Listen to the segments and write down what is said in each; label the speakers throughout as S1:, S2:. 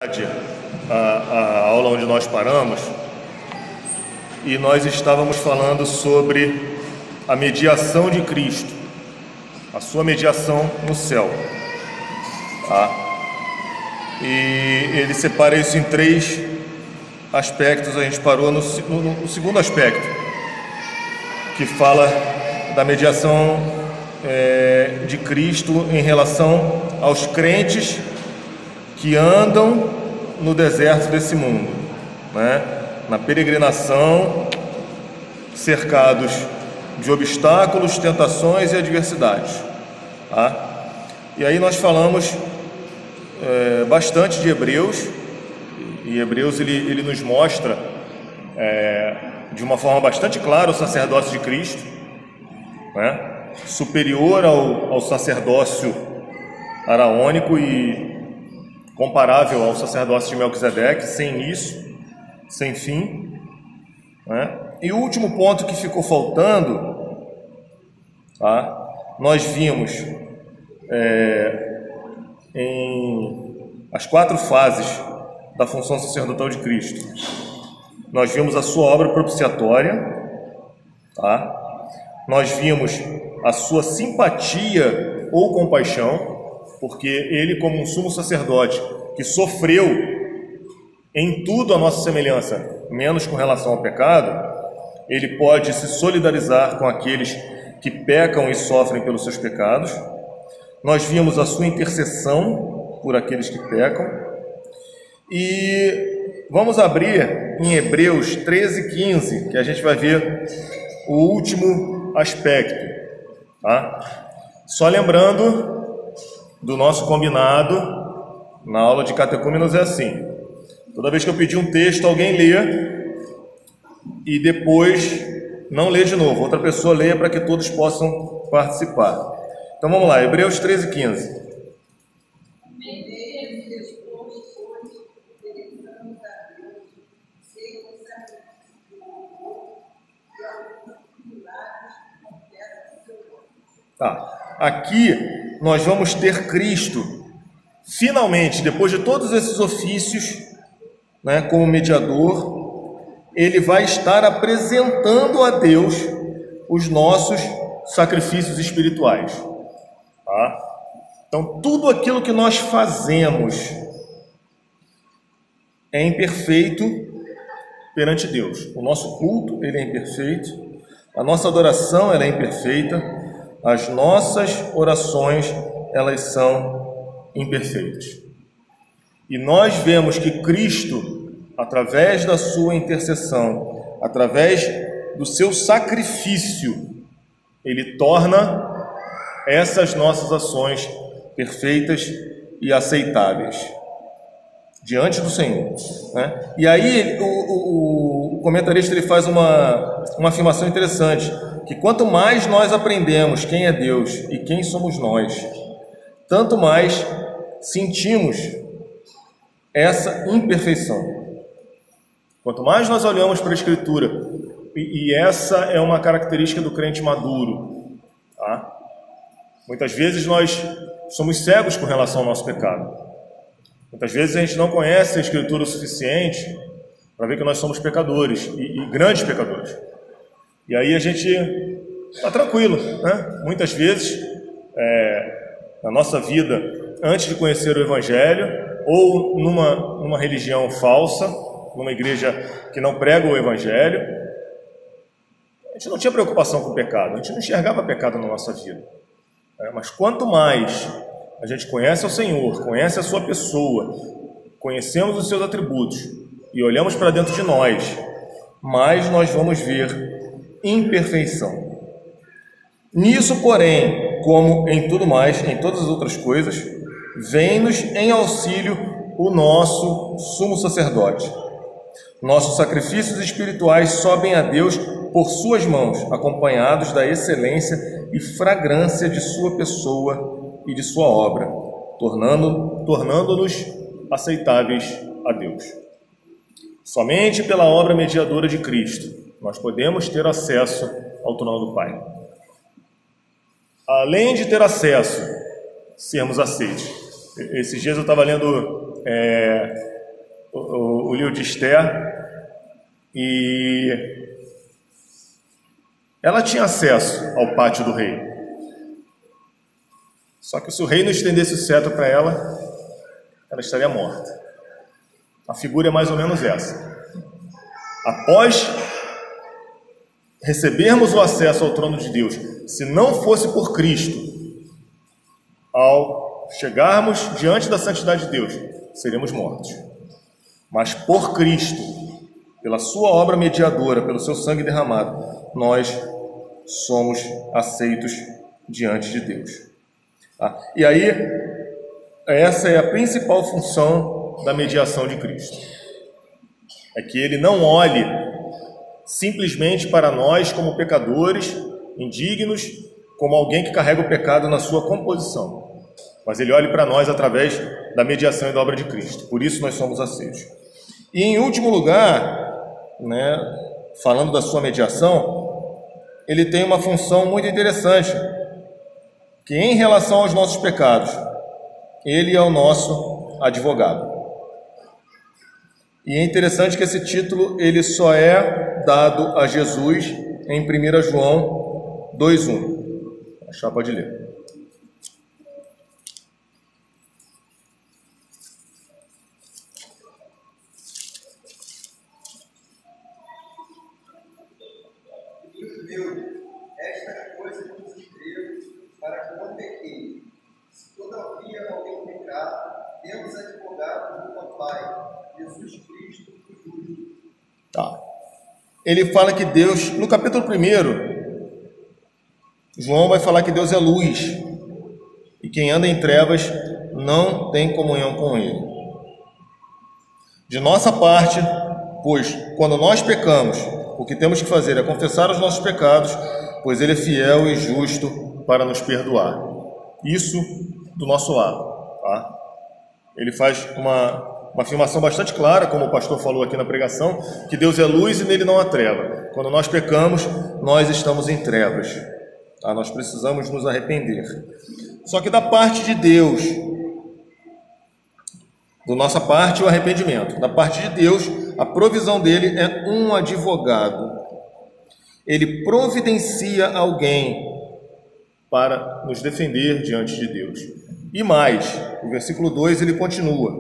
S1: a aula onde nós paramos, e nós estávamos falando sobre a mediação de Cristo, a sua mediação no céu, tá? E ele separa isso em três aspectos. A gente parou no segundo aspecto, que fala da mediação de Cristo em relação aos crentes que andam no deserto desse mundo, né? Na peregrinação, cercados de obstáculos, tentações e adversidades, tá? E aí nós falamos bastante de Hebreus, e Hebreus ele nos mostra de uma forma bastante clara o sacerdócio de Cristo, né? Superior ao sacerdócio araônico e comparável ao sacerdócio de Melquisedeque, sem início, sem fim, né? E o último ponto que ficou faltando, tá? Nós vimos em as 4 fases da função sacerdotal de Cristo. Nós vimos a sua obra propiciatória, tá? Nós vimos a sua simpatia ou compaixão, porque ele, como um sumo sacerdote que sofreu em tudo a nossa semelhança, menos com relação ao pecado, ele pode se solidarizar com aqueles que pecam e sofrem pelos seus pecados. Nós vimos a sua intercessão por aqueles que pecam. E vamos abrir em Hebreus 13:15, que a gente vai ver o último aspecto, tá? Só lembrando do nosso combinado na aula de catecúmenos, é assim: toda vez que eu pedir um texto, alguém lê e depois não lê de novo, outra pessoa leia para que todos possam participar. Então vamos lá, Hebreus 13:15. Tá. Aqui nós vamos ter Cristo, finalmente, depois de todos esses ofícios, né, como mediador, ele vai estar apresentando a Deus os nossos sacrifícios espirituais, tá? Então, tudo aquilo que nós fazemos é imperfeito perante Deus. O nosso culto, ele é imperfeito, a nossa adoração, ela é imperfeita, as nossas orações, elas são imperfeitas. E nós vemos que Cristo, através da sua intercessão, através do seu sacrifício, ele torna essas nossas ações perfeitas e aceitáveis diante do Senhor, né? E aí o comentarista ele faz uma afirmação interessante, que quanto mais nós aprendemos quem é Deus e quem somos nós, tanto mais sentimos essa imperfeição. Quanto mais nós olhamos para a Escritura, e essa é uma característica do crente maduro, tá? Muitas vezes nós somos cegos com relação ao nosso pecado. Muitas vezes a gente não conhece a Escritura o suficiente para ver que nós somos pecadores, e grandes pecadores. E aí a gente está tranquilo, né? Muitas vezes, na nossa vida, antes de conhecer o Evangelho, ou numa religião falsa, numa igreja que não prega o Evangelho, a gente não tinha preocupação com o pecado, a gente não enxergava pecado na nossa vida. Mas quanto mais a gente conhece o Senhor, conhece a sua pessoa, conhecemos os seus atributos e olhamos para dentro de nós, mais nós vamos ver imperfeição. Nisso, porém, como em tudo mais, em todas as outras coisas, vem-nos em auxílio o nosso sumo sacerdote. Nossos sacrifícios espirituais sobem a Deus por suas mãos, acompanhados da excelência e fragrância de sua pessoa e de sua obra, tornando-nos aceitáveis a Deus. Somente pela obra mediadora de Cristo nós podemos ter acesso ao trono do Pai. Além de ter acesso, sermos aceitos. Esses dias eu estava lendo o livro de Esther, e ela tinha acesso ao pátio do rei. Só que se o rei não estendesse o cetro para ela, ela estaria morta. A figura é mais ou menos essa. Após recebermos o acesso ao trono de Deus, se não fosse por Cristo, ao chegarmos diante da santidade de Deus, seríamos mortos. Mas por Cristo, pela sua obra mediadora, pelo seu sangue derramado, nós somos aceitos diante de Deus. E aí, essa é a principal função da mediação de Cristo. É que ele não olhe simplesmente para nós como pecadores, indignos, como alguém que carrega o pecado na sua composição, mas ele olhe para nós através da mediação e da obra de Cristo. Por isso nós somos aceitos. E em último lugar, falando da sua mediação, ele tem uma função muito interessante, que em relação aos nossos pecados, ele é o nosso advogado. E é interessante que esse título ele só é dado a Jesus em 1 João 2:1. A chapa pode ler.
S2: Esta coisa que vos escrevo para que não pequeis. Se todavia alguém pecar, temos advogado junto ao Pai, Jesus Cristo, o justo.
S1: Ele fala que Deus, no capítulo 1, João vai falar que Deus é luz, e quem anda em trevas não tem comunhão com Ele. De nossa parte, pois, quando nós pecamos, o que temos que fazer é confessar os nossos pecados, pois Ele é fiel e justo para nos perdoar. Isso do nosso lado. Ele faz uma afirmação bastante clara, como o pastor falou aqui na pregação, que Deus é luz e nele não há treva. Quando nós pecamos, nós estamos em trevas. Nós precisamos nos arrepender. Só que da parte de Deus, da nossa parte, o arrependimento. Da parte de Deus, a provisão dele é um advogado. Ele providencia alguém para nos defender diante de Deus. E mais, o versículo 2 ele continua,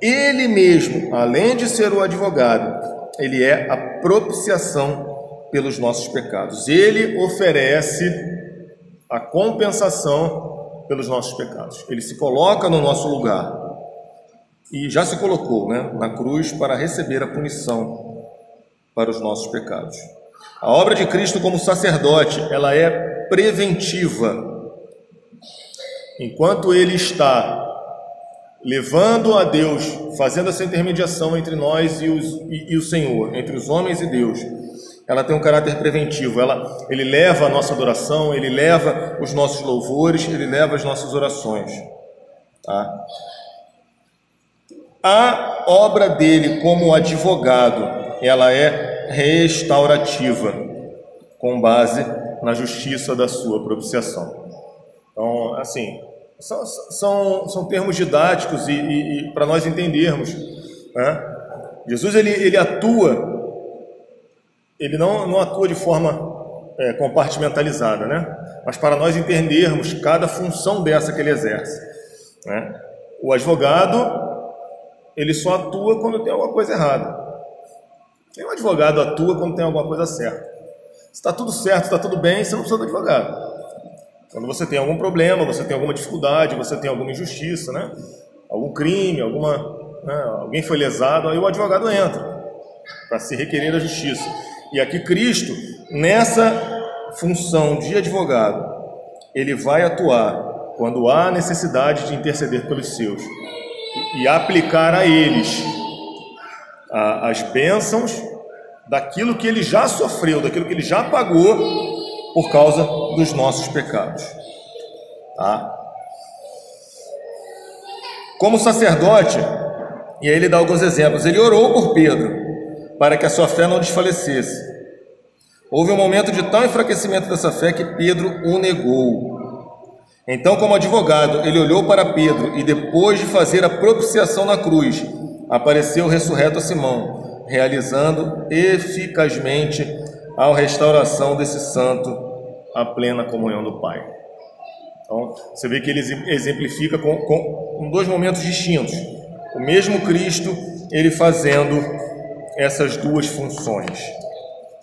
S1: Ele mesmo, além de ser o advogado, ele é a propiciação pelos nossos pecados. Ele oferece a compensação pelos nossos pecados. Ele se coloca no nosso lugar e já se colocou, na cruz para receber a punição para os nossos pecados. A obra de Cristo como sacerdote, ela é preventiva. Enquanto ele está levando a Deus, fazendo essa intermediação entre nós e o Senhor, entre os homens e Deus, ela tem um caráter preventivo. Ele leva a nossa adoração, ele leva os nossos louvores, ele leva as nossas orações. A obra dele como advogado, ela é restaurativa, com base na justiça da sua propiciação. Então, assim, são termos didáticos e para nós entendermos, Jesus ele atua, ele não atua de forma compartimentalizada, mas para nós entendermos cada função dessa que ele exerce, O advogado, ele só atua quando tem alguma coisa errada. Nenhum advogado atua quando tem alguma coisa certa. Se está tudo certo, está tudo bem, você não precisa do advogado. Quando você tem algum problema, você tem alguma dificuldade, você tem alguma injustiça, algum crime, alguém foi lesado, aí o advogado entra para se requerer a justiça. E aqui Cristo, nessa função de advogado, ele vai atuar quando há necessidade de interceder pelos seus e aplicar a eles as bênçãos daquilo que ele já sofreu, daquilo que ele já pagou por causa dos nossos pecados. Como sacerdote, e aí ele dá alguns exemplos, ele orou por Pedro, para que a sua fé não desfalecesse. Houve um momento de tal enfraquecimento dessa fé que Pedro o negou. Então, como advogado, ele olhou para Pedro e, depois de fazer a propiciação na cruz, apareceu ressurreto a Simão, realizando eficazmente a restauração desse santo à plena comunhão do Pai. Então, você vê que ele exemplifica com dois momentos distintos. O mesmo Cristo, ele fazendo essas duas funções.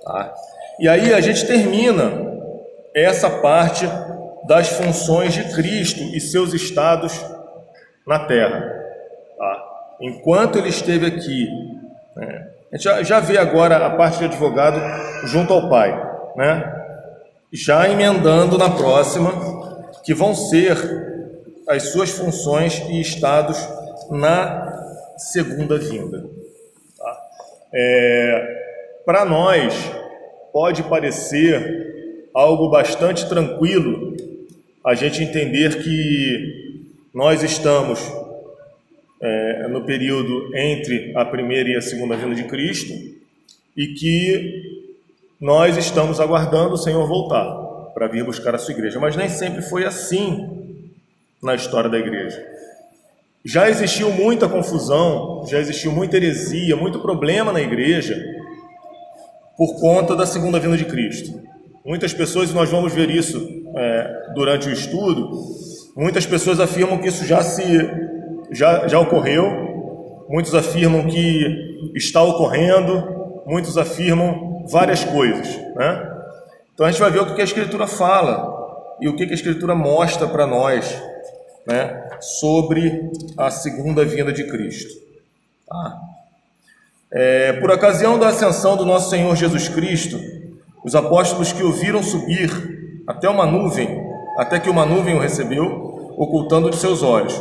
S1: Tá? E aí a gente termina essa parte das funções de Cristo e seus estados na terra. Tá? Enquanto ele esteve aqui, né? A gente já vê agora a parte de advogado junto ao Pai, né? Já emendando na próxima, que vão ser as suas funções e estados na segunda vinda. Tá? Para nós, pode parecer algo bastante tranquilo a gente entender que nós estamos no período entre a primeira e a segunda vinda de Cristo e que nós estamos aguardando o Senhor voltar para vir buscar a sua igreja. Mas nem sempre foi assim na história da igreja. Já existiu muita confusão, já existiu muita heresia, muito problema na igreja por conta da segunda vinda de Cristo. Muitas pessoas, e nós vamos ver isso durante o estudo, muitas pessoas afirmam que isso já ocorreu, muitos afirmam que está ocorrendo, muitos afirmam várias coisas, né? Então a gente vai ver o que a Escritura fala e o que a Escritura mostra para nós, né, sobre a segunda vinda de Cristo. Tá? Por ocasião da ascensão do nosso Senhor Jesus Cristo, os apóstolos que o viram subir até uma nuvem, até que uma nuvem o recebeu, ocultando de seus olhos,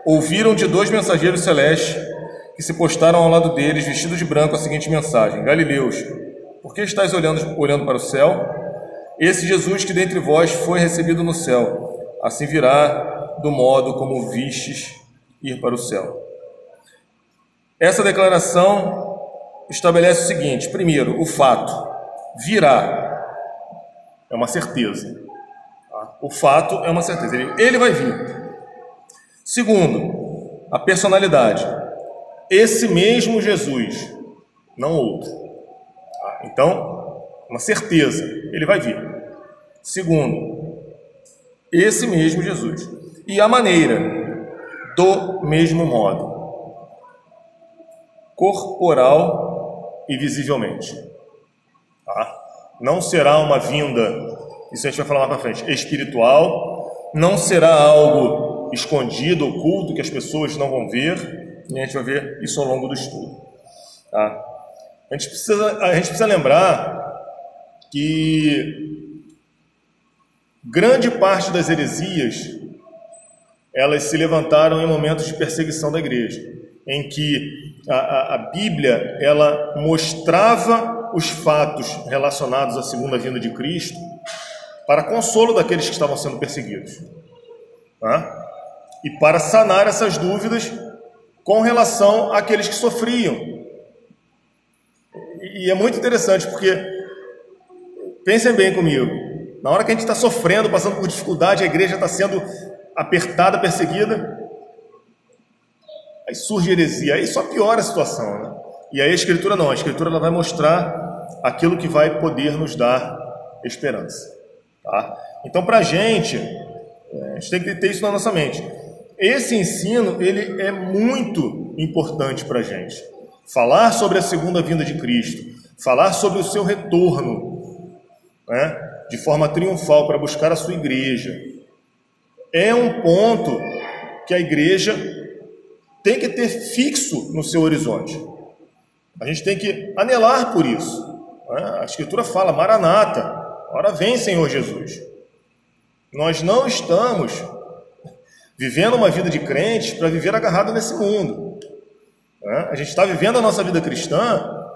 S1: ouviram de dois mensageiros celestes que se postaram ao lado deles, vestidos de branco, a seguinte mensagem: Galileus, por que estáis olhando para o céu? Esse Jesus que dentre vós foi recebido no céu, assim virá do modo como vistes ir para o céu. Essa declaração estabelece o seguinte: primeiro, o fato, virá, é uma certeza. Tá? O fato é uma certeza, ele vai vir. Segundo, a personalidade, esse mesmo Jesus, não outro. Tá? Então, uma certeza, ele vai vir. Segundo, esse mesmo Jesus. E a maneira, do mesmo modo, corporal e visivelmente. Tá? Não será uma vinda, isso a gente vai falar mais para frente, espiritual, não será algo escondido, oculto, que as pessoas não vão ver, e a gente vai ver isso ao longo do estudo. Tá? A gente precisa lembrar que grande parte das heresias elas se levantaram em momentos de perseguição da igreja, em que a Bíblia ela mostrava os fatos relacionados à segunda vinda de Cristo para consolo daqueles que estavam sendo perseguidos, tá? E para sanar essas dúvidas com relação àqueles que sofriam. E é muito interessante porque, pensem bem comigo, na hora que a gente está sofrendo, passando por dificuldade, a igreja está sendo apertada, perseguida, aí surge heresia, aí só piora a situação, né? E aí a Escritura não, a Escritura ela vai mostrar aquilo que vai poder nos dar esperança, tá? Então, para a gente tem que ter isso na nossa mente. Esse ensino, ele é muito importante para a gente. Falar sobre a segunda vinda de Cristo, falar sobre o seu retorno, né, de forma triunfal para buscar a sua igreja, é um ponto que a igreja tem que ter fixo no seu horizonte. A gente tem que anelar por isso, né? A Escritura fala: Maranata, ora vem, Senhor Jesus. Nós não estamos vivendo uma vida de crentes para viver agarrado nesse mundo, né? A gente está vivendo a nossa vida cristã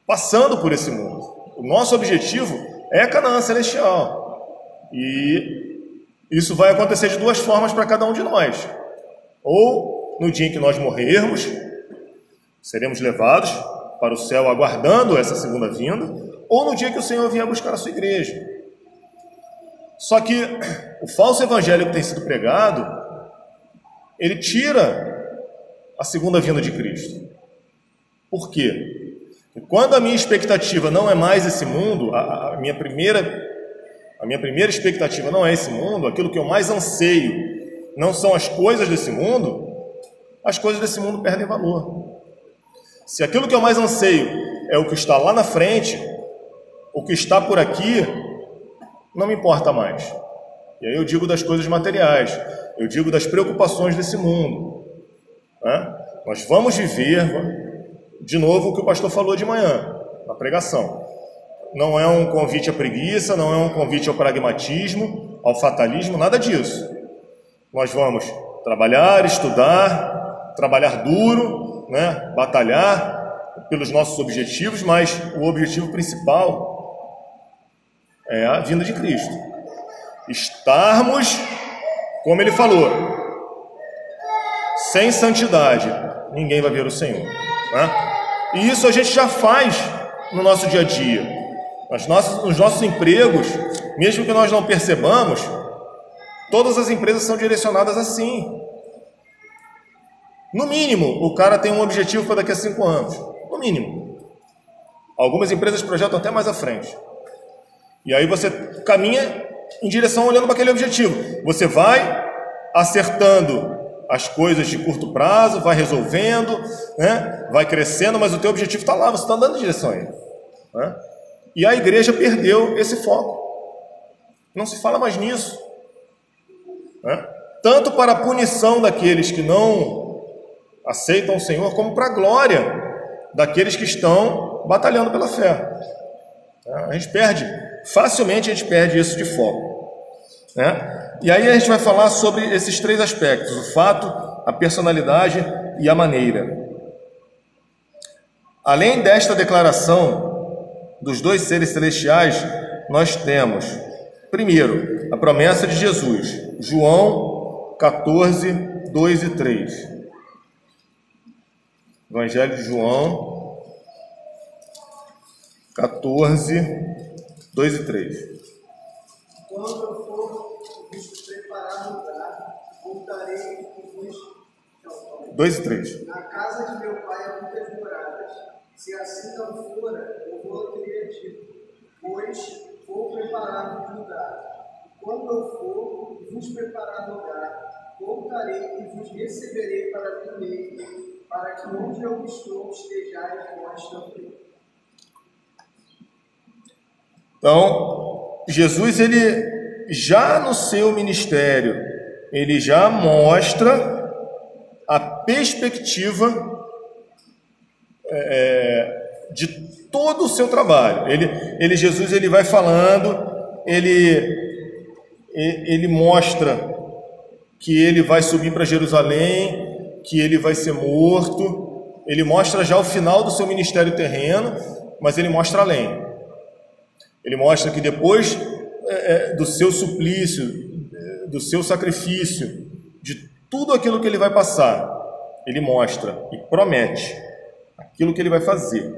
S1: passando por esse mundo. O nosso objetivo é Canaã celestial. E isso vai acontecer de duas formas para cada um de nós. Ou no dia em que nós morrermos, seremos levados para o céu aguardando essa segunda vinda, ou no dia que o Senhor vier buscar a sua igreja. Só que o falso evangelho que tem sido pregado, ele tira a segunda vinda de Cristo. Por quê? Porque quando a minha expectativa não é mais esse mundo, a minha primeira expectativa não é esse mundo, aquilo que eu mais anseio não são as coisas desse mundo, as coisas desse mundo perdem valor. Se aquilo que eu mais anseio é o que está lá na frente, o que está por aqui, não me importa mais. E aí eu digo das coisas materiais, eu digo das preocupações desse mundo, né? Nós vamos viver, de novo, o que o pastor falou de manhã, na pregação. Não é um convite à preguiça, não é um convite ao pragmatismo, ao fatalismo, nada disso. Nós vamos trabalhar, estudar, trabalhar duro, né? Batalhar pelos nossos objetivos, mas o objetivo principal é a vinda de Cristo. Estarmos, como ele falou, sem santidade, ninguém vai ver o Senhor, né? E isso a gente já faz no nosso dia a dia. Nos nossos empregos, mesmo que nós não percebamos, todas as empresas são direcionadas assim. No mínimo, o cara tem um objetivo para daqui a 5 anos. No mínimo. Algumas empresas projetam até mais à frente. E aí você caminha em direção olhando para aquele objetivo. Você vai acertando as coisas de curto prazo, vai resolvendo, né? Vai crescendo, mas o teu objetivo está lá, você está andando em direção a ele, né? E a igreja perdeu esse foco. Não se fala mais nisso, né? Tanto para a punição daqueles que não aceitam o Senhor, como para a glória daqueles que estão batalhando pela fé. A gente facilmente perde isso de foco, né? E aí a gente vai falar sobre esses 3 aspectos: o fato, a personalidade e a maneira. Além desta declaração dos 2 seres celestiais, nós temos, primeiro, a promessa de Jesus, João 14, 2 e 3. Evangelho de João 14, 2 e 3.
S2: Quando eu for vos preparar lugar, voltarei e vos...
S1: 2 e 3.
S2: Na casa de meu pai há muitas moradas. Se assim não fora, eu vou teria dito, pois vou preparar lugar. Quando eu for vos preparar lugar, voltarei e vos receberei para mim mesmo, para que onde eu estou estejais vós também.
S1: Então, Jesus, ele já no seu ministério, ele já mostra a perspectiva de todo o seu trabalho. Jesus, ele vai falando, ele mostra que ele vai subir para Jerusalém, que ele vai ser morto. Ele mostra já o final do seu ministério terreno, mas ele mostra além. Ele mostra que depois do seu suplício, do seu sacrifício, de tudo aquilo que ele vai passar, ele mostra e promete aquilo que ele vai fazer,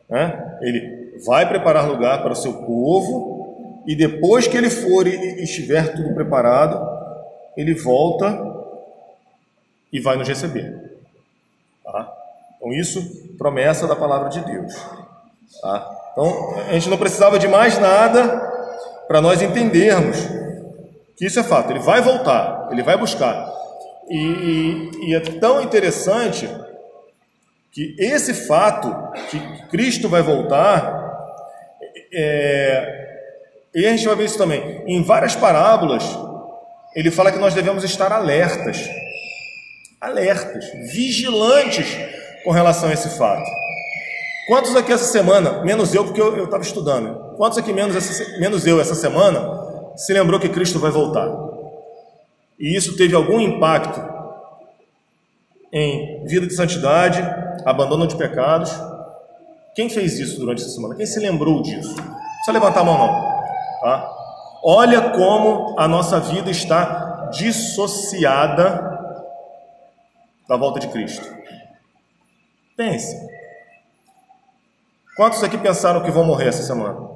S1: né? Ele vai preparar lugar para o seu povo, e depois que ele for e estiver tudo preparado, ele volta e vai nos receber, tá? Então isso, promessa da palavra de Deus, tá? Então a gente não precisava de mais nada para nós entendermos que isso é fato. Ele vai voltar, ele vai buscar, e é tão interessante que esse fato, que Cristo vai voltar, e a gente vai ver isso também em várias parábolas. Ele fala que nós devemos estar alertas, vigilantes com relação a esse fato. Quantos aqui essa semana, menos eu, porque eu estava estudando, quantos aqui menos eu essa semana, se lembrou que Cristo vai voltar? E isso teve algum impacto em vida de santidade, abandono de pecados? Quem fez isso durante essa semana? Quem se lembrou disso? Não precisa levantar a mão não, tá? Olha como a nossa vida está dissociada da volta de Cristo. Pense. Quantos aqui pensaram que vão morrer essa semana?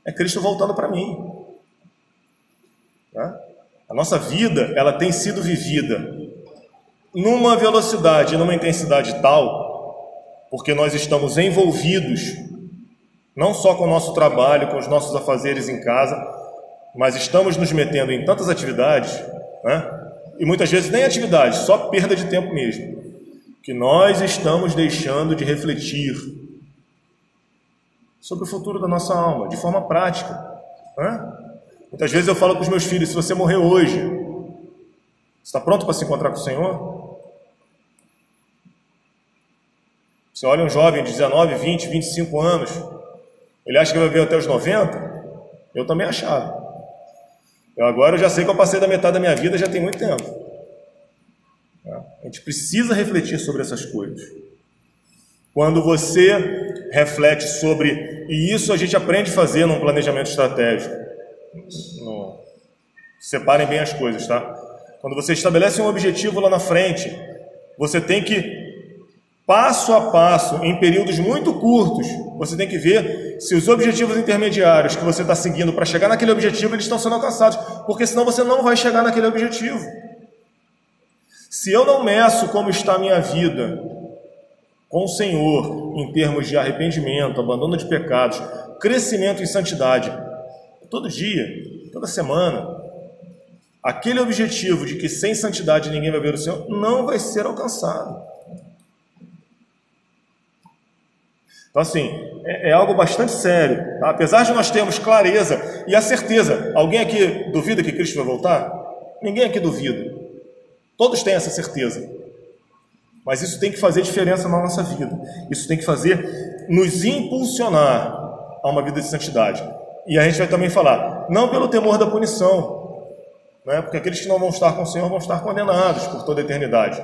S1: É Cristo voltando para mim. Né? A nossa vida, ela tem sido vivida numa velocidade, numa intensidade tal, porque nós estamos envolvidos, não só com o nosso trabalho, com os nossos afazeres em casa, mas estamos nos metendo em tantas atividades, né? E muitas vezes nem atividades, só perda de tempo mesmo, que nós estamos deixando de refletir sobre o futuro da nossa alma, de forma prática, né? Muitas vezes eu falo com os meus filhos: se você morrer hoje, você está pronto para se encontrar com o Senhor? Você olha um jovem de 19, 20, 25 anos, ele acha que vai viver até os 90? Eu também achava. Agora eu já sei que eu passei da metade da minha vida, já tem muito tempo. A gente precisa refletir sobre essas coisas. Quando você reflete sobre, e isso a gente aprende a fazer num planejamento estratégico. Separem bem as coisas, tá? Quando você estabelece um objetivo lá na frente, você tem que, passo a passo, em períodos muito curtos, você tem que ver se os objetivos intermediários que você está seguindo para chegar naquele objetivo, eles estão sendo alcançados, porque senão você não vai chegar naquele objetivo. Se eu não meço como está a minha vida com o Senhor, em termos de arrependimento, abandono de pecados, crescimento em santidade, todo dia, toda semana, aquele objetivo de que sem santidade ninguém vai ver o Senhor, não vai ser alcançado. Então, assim, é algo bastante sério, tá? Apesar de nós termos clareza e a certeza. Alguém aqui duvida que Cristo vai voltar? Ninguém aqui duvida. Todos têm essa certeza. Mas isso tem que fazer diferença na nossa vida. Isso tem que nos impulsionar a uma vida de santidade. E a gente vai também falar, não pelo temor da punição, né? Porque aqueles que não vão estar com o Senhor vão estar condenados por toda a eternidade,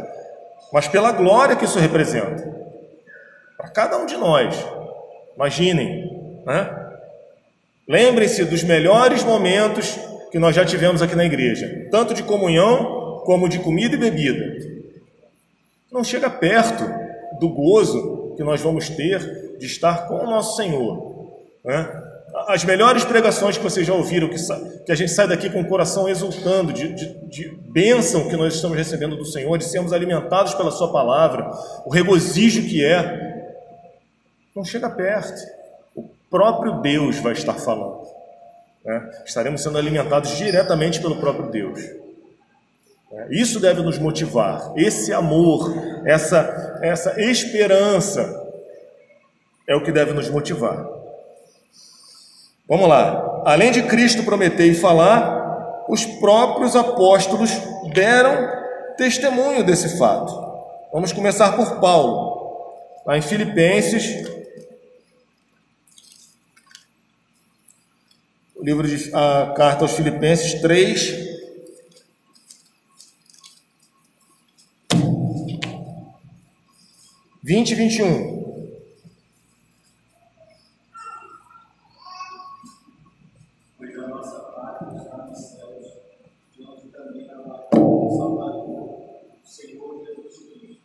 S1: mas pela glória que isso representa para cada um de nós. Imaginem, né? Lembrem-se dos melhores momentos que nós já tivemos aqui na igreja, tanto de comunhão como de comida e bebida. Não chega perto do gozo que nós vamos ter de estar com o nosso Senhor, né? As melhores pregações que vocês já ouviram, que a gente sai daqui com o coração exultando de bênção que nós estamos recebendo do Senhor, de sermos alimentados pela sua palavra, o regozijo que é, não chega perto. O próprio Deus vai estar falando, né? Estaremos sendo alimentados diretamente pelo próprio Deus. Isso deve nos motivar, esse amor, essa esperança é o que deve nos motivar. Vamos lá. Além de Cristo prometer e falar, os próprios apóstolos deram testemunho desse fato. Vamos começar por Paulo, lá em Filipenses, a carta aos Filipenses 3, 20 e 21.
S2: Pois a nossa pátria está nos céus, de onde também a o Salvador, o Senhor Jesus Cristo,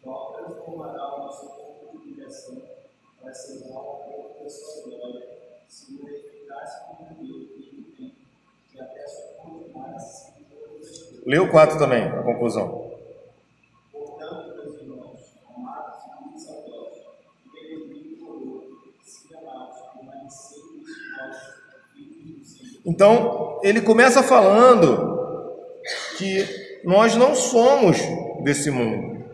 S2: o qual transformará o nosso corpo de humilhação para ser igual ao corpo da sua glória, segundo a eficácia como Deus que tem, que até suportar-se em todas as coisas.
S1: Lê o 4 também, a conclusão. Então, ele começa falando que nós não somos desse mundo.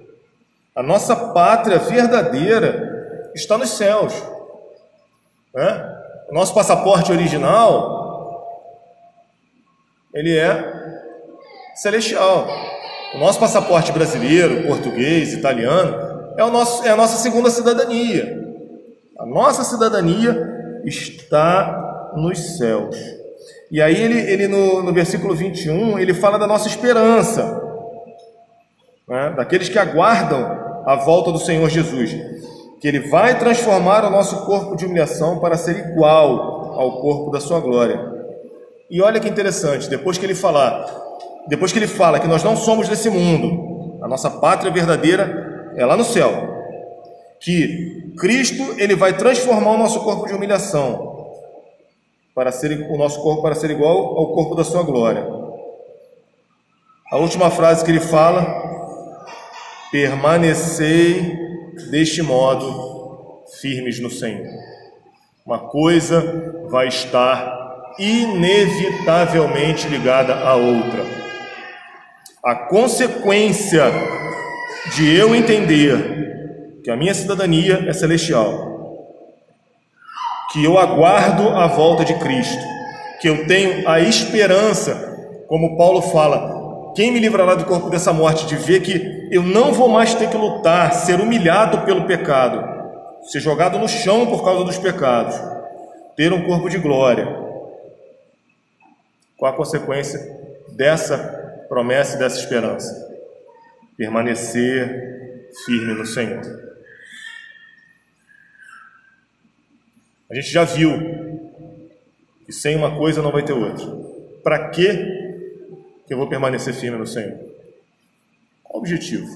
S1: A nossa pátria verdadeira está nos céus, né? O nosso passaporte original, ele é celestial. O nosso passaporte brasileiro, português, italiano, é a nossa segunda cidadania. A nossa cidadania está nos céus. E aí ele no versículo 21, ele fala da nossa esperança, né? Daqueles que aguardam a volta do Senhor Jesus, que Ele vai transformar o nosso corpo de humilhação para ser igual ao corpo da sua glória. E olha que interessante, depois que ele fala que nós não somos desse mundo, a nossa pátria verdadeira é lá no céu, que Cristo ele vai transformar o nosso corpo de humilhação o nosso corpo para ser igual ao corpo da sua glória. A última frase que ele fala: permanecei deste modo firmes no Senhor. Uma coisa vai estar inevitavelmente ligada à outra. A consequência de eu entender que a minha cidadania é celestial, que eu aguardo a volta de Cristo, que eu tenho a esperança, como Paulo fala, quem me livrará do corpo dessa morte, de ver que eu não vou mais ter que lutar, ser humilhado pelo pecado, ser jogado no chão por causa dos pecados, ter um corpo de glória. Qual a consequência dessa promessa e dessa esperança? Permanecer firme no Senhor. A gente já viu que sem uma coisa não vai ter outra. Para que eu vou permanecer firme no Senhor? Qual o objetivo?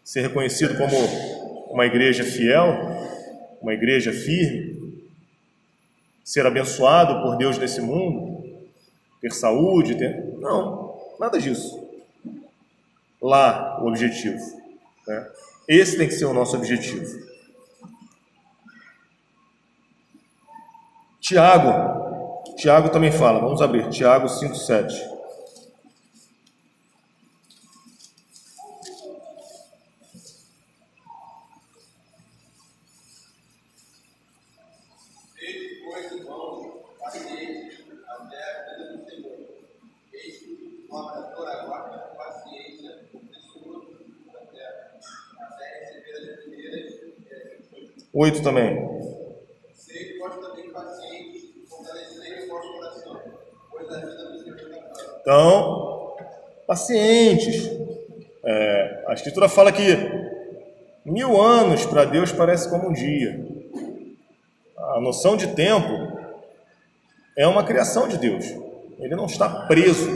S1: Ser reconhecido como uma igreja fiel, uma igreja firme, ser abençoado por Deus nesse mundo, ter saúde, Não, nada disso. Lá, o objetivo, né? Esse tem que ser o nosso objetivo. Tiago também fala, vamos abrir, Tiago 5:7. Oito também. Então, pacientes. A Escritura fala que 1000 anos para Deus parece como um dia. A noção de tempo é uma criação de Deus. Ele não está preso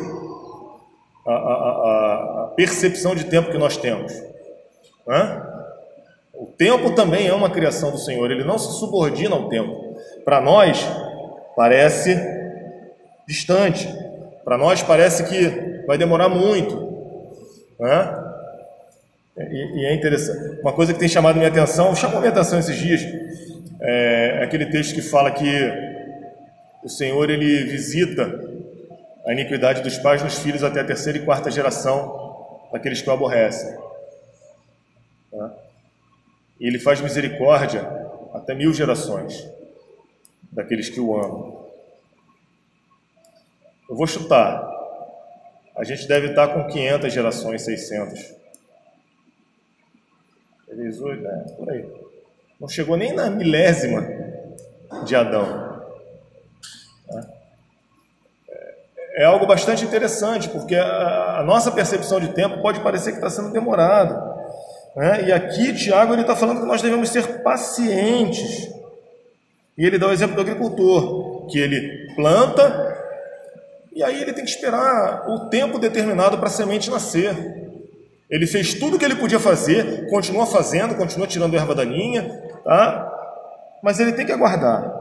S1: à percepção de tempo que nós temos, né? O tempo também é uma criação do Senhor, ele não se subordina ao tempo. Para nós, parece distante, para nós parece que vai demorar muito, né? E é interessante. Uma coisa que tem chamado minha atenção, chamou minha atenção esses dias, é aquele texto que fala que o Senhor, ele visita a iniquidade dos pais nos filhos até a 3ª e 4ª geração daqueles que o aborrecem, né? E ele faz misericórdia até 1000 gerações daqueles que o amam. Eu vou chutar. A gente deve estar com 500 gerações, 600. Por aí. Não chegou nem na milésima de Adão. É algo bastante interessante, porque a nossa percepção de tempo pode parecer que está sendo demorado. E aqui Tiago está falando que nós devemos ser pacientes. E ele dá o exemplo do agricultor, que ele planta e aí ele tem que esperar o tempo determinado para a semente nascer. Ele fez tudo o que ele podia fazer, continua fazendo, continua tirando erva daninha, tá? Mas ele tem que aguardar.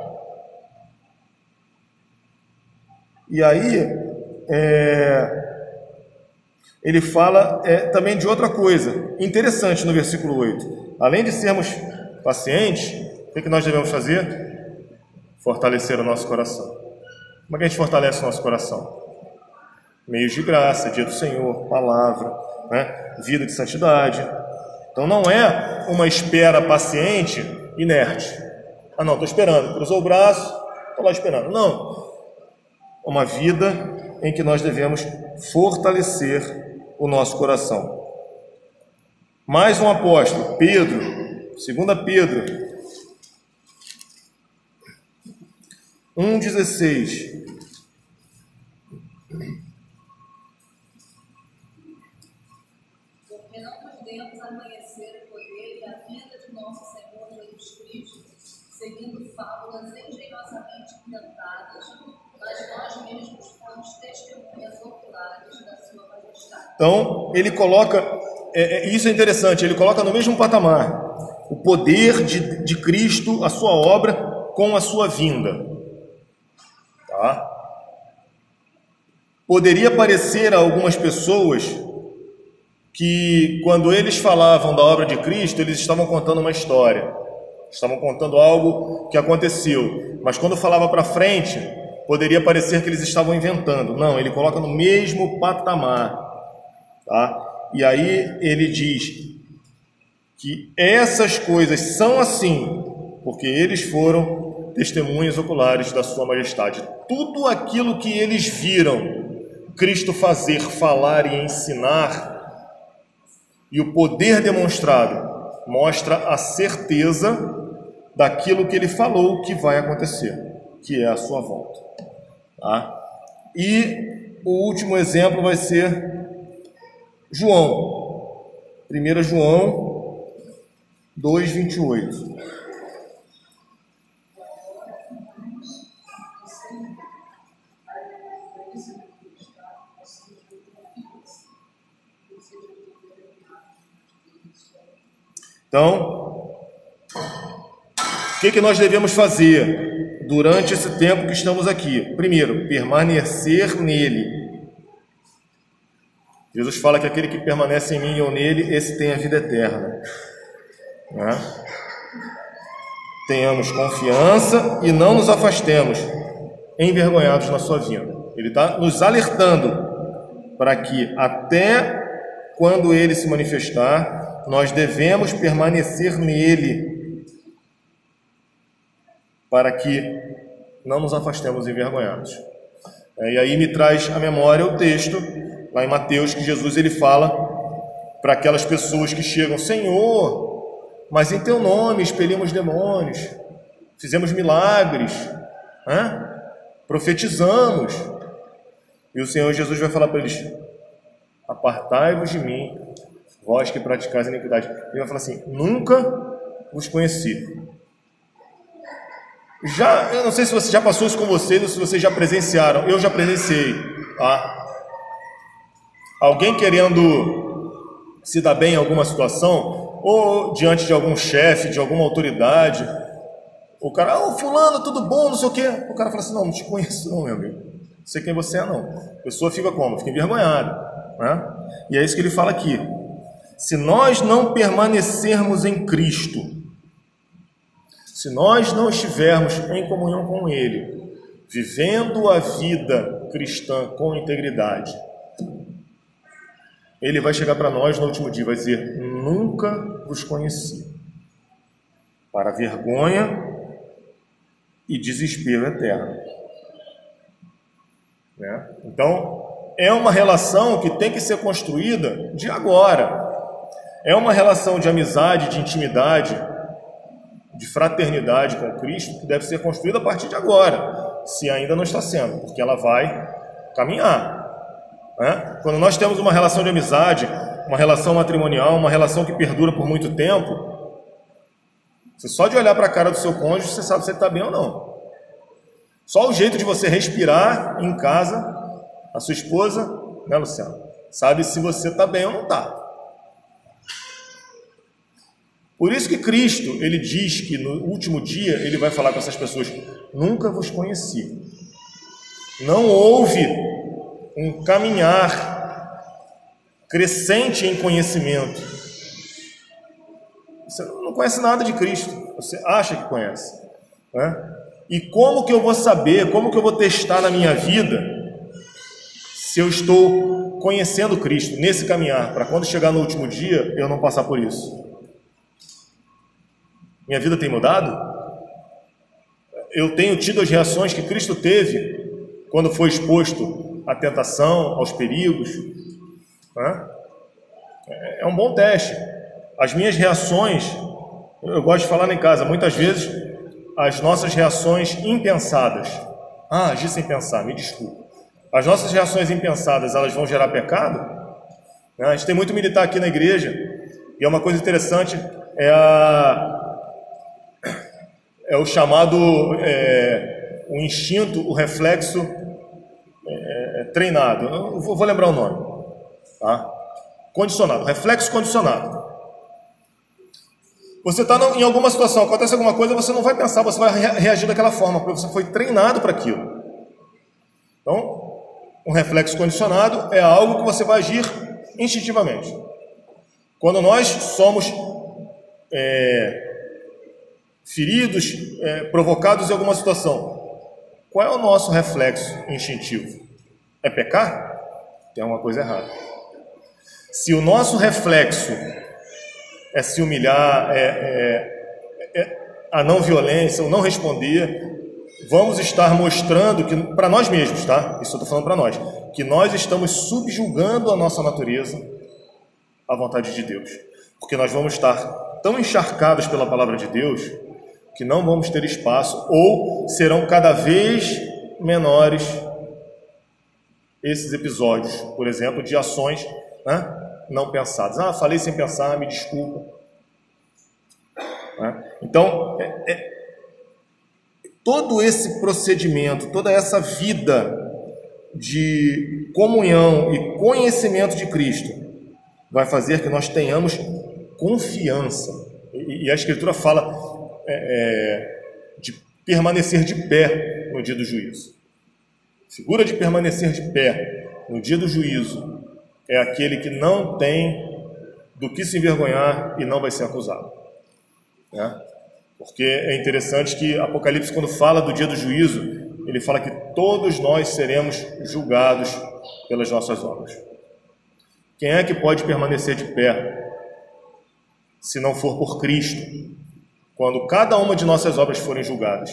S1: E aí ele fala também de outra coisa interessante no versículo 8. Além de sermos pacientes, o que nós devemos fazer? Fortalecer o nosso coração. Como é que a gente fortalece o nosso coração? Meios de graça, dia do Senhor, palavra, né? Vida de santidade. Então não é uma espera paciente, inerte. Não, estou esperando, cruzou o braço, estou lá esperando. Não. Uma vida em que nós devemos fortalecer o nosso coração. Mais um apóstolo, Pedro, 2 Pedro 1,16.
S3: Porque não podemos amanhecer o poder e a vida de nosso Senhor Jesus Cristo, seguindo fábulas engenhosamente inventadas, mas nós mesmos fomos testemunhas oculares da sua majestade.
S1: Então, ele coloca, isso é interessante, ele coloca no mesmo patamar o poder de Cristo, a sua obra, com a sua vinda. tá? Poderia parecer a algumas pessoas que quando eles falavam da obra de Cristo, eles estavam contando uma história, estavam contando algo que aconteceu, mas quando falava para frente, poderia parecer que eles estavam inventando. Não, ele coloca no mesmo patamar, tá? E aí ele diz que essas coisas são assim, porque eles foram testemunhas oculares da sua majestade. Tudo aquilo que eles viram Cristo fazer, falar e ensinar, e o poder demonstrado mostra a certeza daquilo que ele falou que vai acontecer, que é a sua volta. Tá? E o último exemplo vai ser João. 1 João 2:28. Então, o que nós devemos fazer durante esse tempo que estamos aqui? Primeiro, permanecer nele. Jesus fala que aquele que permanece em mim e eu nele, esse tem a vida eterna. Né? Tenhamos confiança e não nos afastemos envergonhados na sua vinda. Ele está nos alertando para que até quando ele se manifestar, nós devemos permanecer nele, para que não nos afastemos envergonhados. E aí me traz à memória o texto, lá em Mateus, que Jesus ele fala para aquelas pessoas que chegam: Senhor, mas em teu nome expelimos demônios, fizemos milagres, né? Profetizamos. E o Senhor Jesus vai falar para eles: apartai-vos de mim, vós que praticais a iniquidade. Ele vai falar assim: nunca vos conheci. Eu não sei se você já passou isso com vocês ou se vocês já presenciaram. Eu já presenciei, tá? Alguém querendo se dar bem em alguma situação, ou diante de algum chefe, de alguma autoridade, o cara: fulano, tudo bom, não sei o quê. O cara fala assim: não te conheço não, meu amigo. Não sei quem você é não. A pessoa fica como? Fica envergonhada, né? E é isso que ele fala aqui. Se nós não permanecermos em Cristo, se nós não estivermos em comunhão com Ele, vivendo a vida cristã com integridade, Ele vai chegar para nós no último dia e vai dizer: nunca vos conheci, para vergonha e desespero eterno. Né? Então, é uma relação que tem que ser construída de agora. É uma relação de amizade, de intimidade, de fraternidade com Cristo, que deve ser construída a partir de agora, se ainda não está sendo, porque ela vai caminhar. Né? Quando nós temos uma relação de amizade, uma relação matrimonial, uma relação que perdura por muito tempo, você só de olhar para a cara do seu cônjuge, você sabe se ele está bem ou não. Só o jeito de você respirar em casa, a sua esposa, né, Luciano, sabe se você está bem ou não está. Por isso que Cristo, ele diz que no último dia ele vai falar com essas pessoas: nunca vos conheci. Não houve um caminhar crescente em conhecimento. Você não conhece nada de Cristo, você acha que conhece, né? E como que eu vou saber, como que eu vou testar na minha vida se eu estou conhecendo Cristo nesse caminhar, para quando chegar no último dia eu não passar por isso? Minha vida tem mudado? Eu tenho tido as reações que Cristo teve quando foi exposto à tentação, aos perigos, né? É um bom teste. As minhas reações, eu gosto de falar lá em casa, muitas vezes as nossas reações impensadas, agi sem pensar, me desculpa, as nossas reações impensadas, elas vão gerar pecado, né? A gente tem muito militar aqui na igreja, e é uma coisa interessante, é o chamado, o instinto, o reflexo treinado. Eu vou lembrar o nome, tá? Condicionado, reflexo condicionado. Você está em alguma situação, acontece alguma coisa, você não vai pensar, você vai reagir daquela forma, porque você foi treinado para aquilo. Então, um reflexo condicionado é algo que você vai agir instintivamente. Quando nós somos feridos, provocados em alguma situação, qual é o nosso reflexo instintivo? É pecar? Tem alguma coisa errada. Se o nosso reflexo é se humilhar, a não violência, o não responder, vamos estar mostrando que, para nós mesmos, tá? Isso eu estou falando para nós, que nós estamos subjugando a nossa natureza à vontade de Deus. Porque nós vamos estar tão encharcados pela palavra de Deus que não vamos ter espaço, ou serão cada vez menores esses episódios, por exemplo, de ações, né, não pensadas. Ah, falei sem pensar, me desculpa. Né? Então, todo esse procedimento, toda essa vida de comunhão e conhecimento de Cristo vai fazer que nós tenhamos confiança. E a Escritura fala de permanecer de pé no dia do juízo. A figura de permanecer de pé no dia do juízo é aquele que não tem do que se envergonhar e não vai ser acusado. Né? Porque é interessante que Apocalipse, quando fala do dia do juízo, ele fala que todos nós seremos julgados pelas nossas obras. Quem é que pode permanecer de pé se não for por Cristo, quando cada uma de nossas obras forem julgadas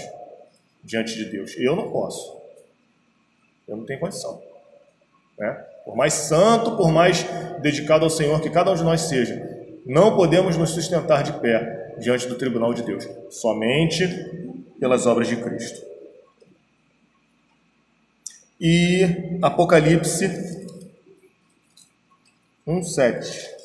S1: diante de Deus? Eu não posso. Eu não tenho condição. Né? Por mais santo, por mais dedicado ao Senhor que cada um de nós seja, não podemos nos sustentar de pé diante do tribunal de Deus, somente pelas obras de Cristo. E Apocalipse 1:7.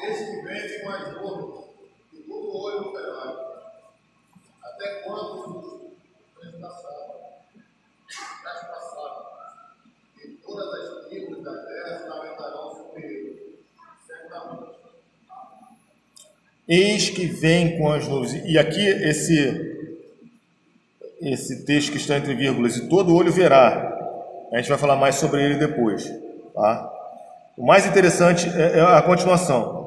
S2: Esse que vem com mais gordo, e todo olho verá, até quando traspassado, e todas as tribos da terra se lamentarão sobre ele, certamente.
S1: Eis que vem com as nuvens. E aqui esse texto que está entre vírgulas, e todo olho verá. A gente vai falar mais sobre ele depois. Tá? O mais interessante é a continuação.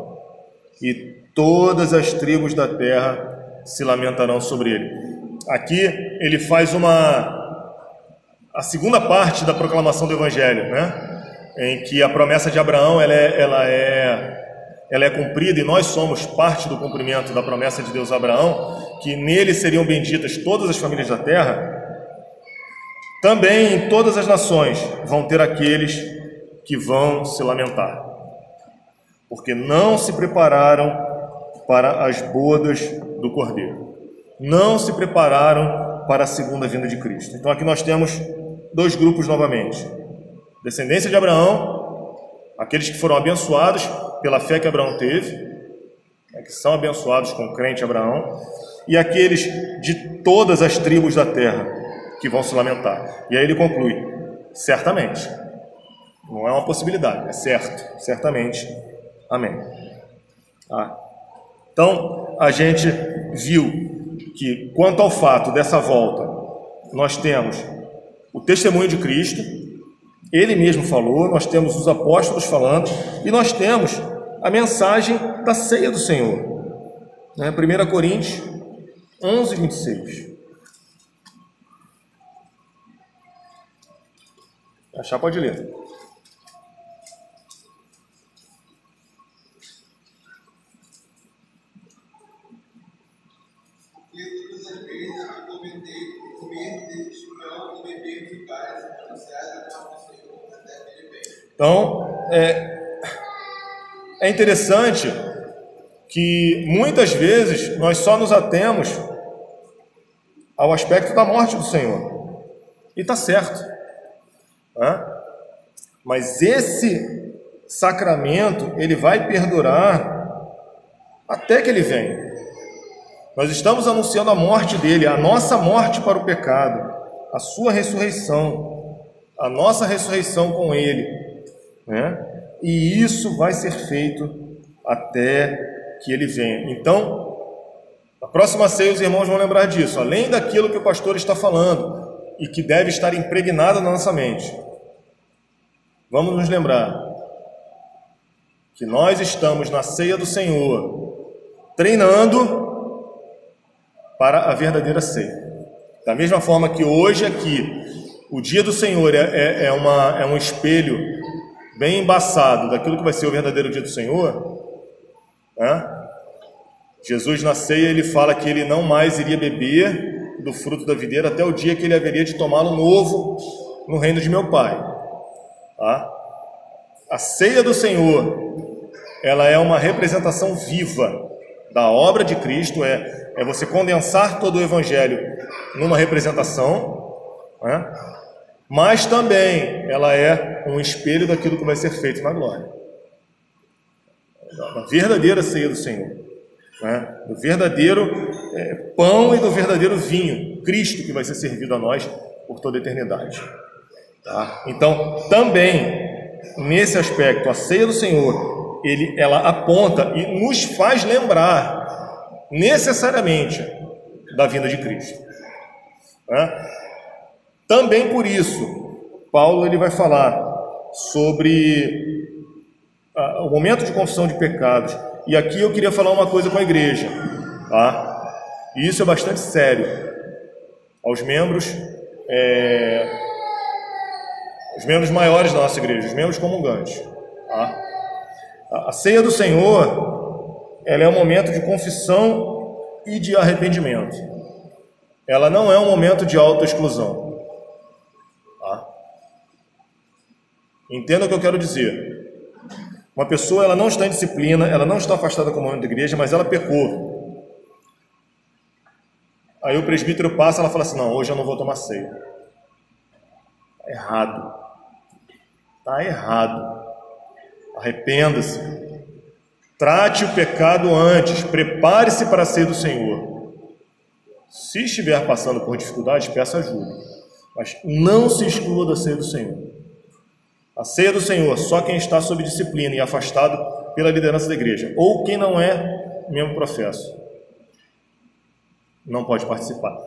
S1: E todas as tribos da terra se lamentarão sobre ele. Aqui ele faz a segunda parte da proclamação do Evangelho, né? Em que a promessa de Abraão ela é cumprida, e nós somos parte do cumprimento da promessa de Deus a Abraão, que nele seriam benditas todas as famílias da terra. Também em todas as nações vão ter aqueles que vão se lamentar, porque não se prepararam para as bodas do Cordeiro, não se prepararam para a segunda vinda de Cristo. Então aqui nós temos dois grupos novamente: descendência de Abraão, aqueles que foram abençoados pela fé que Abraão teve, que são abençoados com o crente Abraão, e aqueles de todas as tribos da terra que vão se lamentar. E aí ele conclui: certamente. Não é uma possibilidade, é certo, certamente. Amém. Então, a gente viu que, quanto ao fato dessa volta, nós temos o testemunho de Cristo, ele mesmo falou, nós temos os apóstolos falando, e nós temos a mensagem da ceia do Senhor. 1 Coríntios 11:26. Achar, pode ler. Então, é interessante que muitas vezes nós só nos atemos ao aspecto da morte do Senhor. E está certo. Né? Mas esse sacramento, ele vai perdurar até que ele venha. Nós estamos anunciando a morte dele, a nossa morte para o pecado, a sua ressurreição, a nossa ressurreição com ele, né? e isso vai ser feito até que ele venha. Então, na próxima ceia os irmãos vão lembrar disso, além daquilo que o pastor está falando e que deve estar impregnado na nossa mente. Vamos nos lembrar que nós estamos na ceia do Senhor, treinando para a verdadeira ceia. Da mesma forma que hoje aqui, o dia do Senhor é um espelho bem embaçado daquilo que vai ser o verdadeiro dia do Senhor, né? Jesus na ceia ele fala que ele não mais iria beber do fruto da videira até o dia que ele haveria de tomá-lo novo no reino de meu Pai. Tá? A ceia do Senhor, ela é uma representação viva da obra de Cristo, é você condensar todo o Evangelho numa representação, né? Mas também ela é um espelho daquilo que vai ser feito na glória. Da verdadeira ceia do Senhor, né? Do verdadeiro pão e do verdadeiro vinho, Cristo que vai ser servido a nós por toda a eternidade. Tá? Então, também, nesse aspecto, a ceia do Senhor, ela aponta e nos faz lembrar necessariamente da vinda de Cristo. Né? Também por isso, Paulo ele vai falar sobre o momento de confissão de pecados. E aqui eu queria falar uma coisa com a igreja, tá? E isso é bastante sério. Aos membros, os membros maiores da nossa igreja, os membros comungantes, tá? A ceia do Senhor, ela é um momento de confissão e de arrependimento. Ela não é um momento de autoexclusão. Tá? Entenda o que eu quero dizer. Uma pessoa ela não está em disciplina, ela não está afastada da comunhão da igreja, mas ela pecou. Aí o presbítero passa e ela fala assim, não, hoje eu não vou tomar ceia. Está errado. Está errado. Arrependa-se. Trate o pecado antes. Prepare-se para a ceia do Senhor. Se estiver passando por dificuldades, peça ajuda. Mas não se exclua da ceia do Senhor. A ceia do Senhor, só quem está sob disciplina e afastado pela liderança da igreja, ou quem não é membro professo, não pode participar.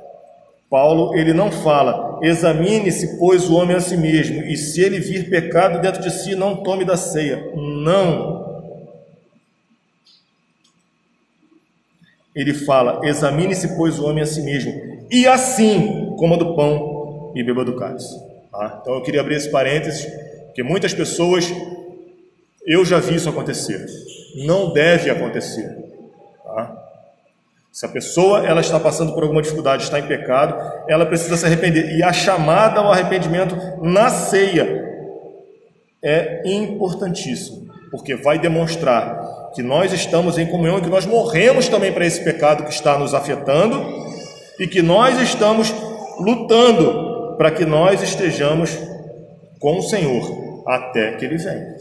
S1: Paulo, ele não fala, examine-se, pois, o homem a si mesmo, e se ele vir pecado dentro de si, não tome da ceia. Não. Ele fala, examine-se, pois, o homem a si mesmo, e assim coma do pão e beba do cálice. Tá? Então eu queria abrir esse parênteses, porque muitas pessoas, eu já vi isso acontecer. Não deve acontecer. Tá? Se a pessoa ela está passando por alguma dificuldade, está em pecado, ela precisa se arrepender. E a chamada ao arrependimento na ceia é importantíssima, porque vai demonstrar que nós estamos em comunhão e que nós morremos também para esse pecado que está nos afetando e que nós estamos lutando para que nós estejamos com o Senhor até que Ele venha.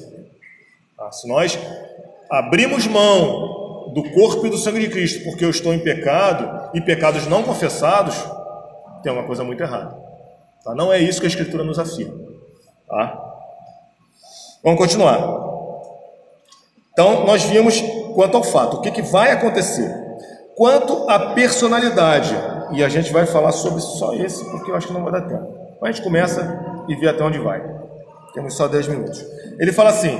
S1: Tá? Se nós abrimos mão do corpo e do sangue de Cristo porque eu estou em pecado e pecados não confessados, tem uma coisa muito errada. Tá? Não é isso que a Escritura nos afirma. Tá? Vamos continuar. Então, nós vimos quanto ao fato, o que vai acontecer. Quanto à personalidade, e a gente vai falar sobre só esse, porque eu acho que não vai dar tempo. Então, a gente começa e vê até onde vai. Temos só 10 minutos. Ele fala assim,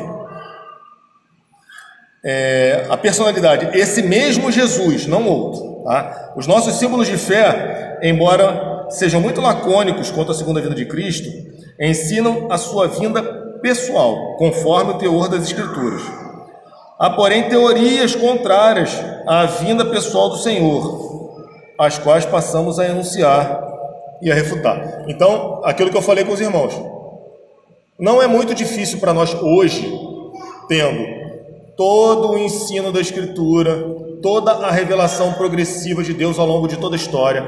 S1: a personalidade, esse mesmo Jesus, não outro. Tá? Os nossos símbolos de fé, embora sejam muito lacônicos quanto à segunda vinda de Cristo, ensinam a sua vinda pessoal, conforme o teor das Escrituras. Há, porém, teorias contrárias à vinda pessoal do Senhor, as quais passamos a enunciar e a refutar. Então, aquilo que eu falei com os irmãos, não é muito difícil para nós hoje, tendo todo o ensino da Escritura, toda a revelação progressiva de Deus ao longo de toda a história,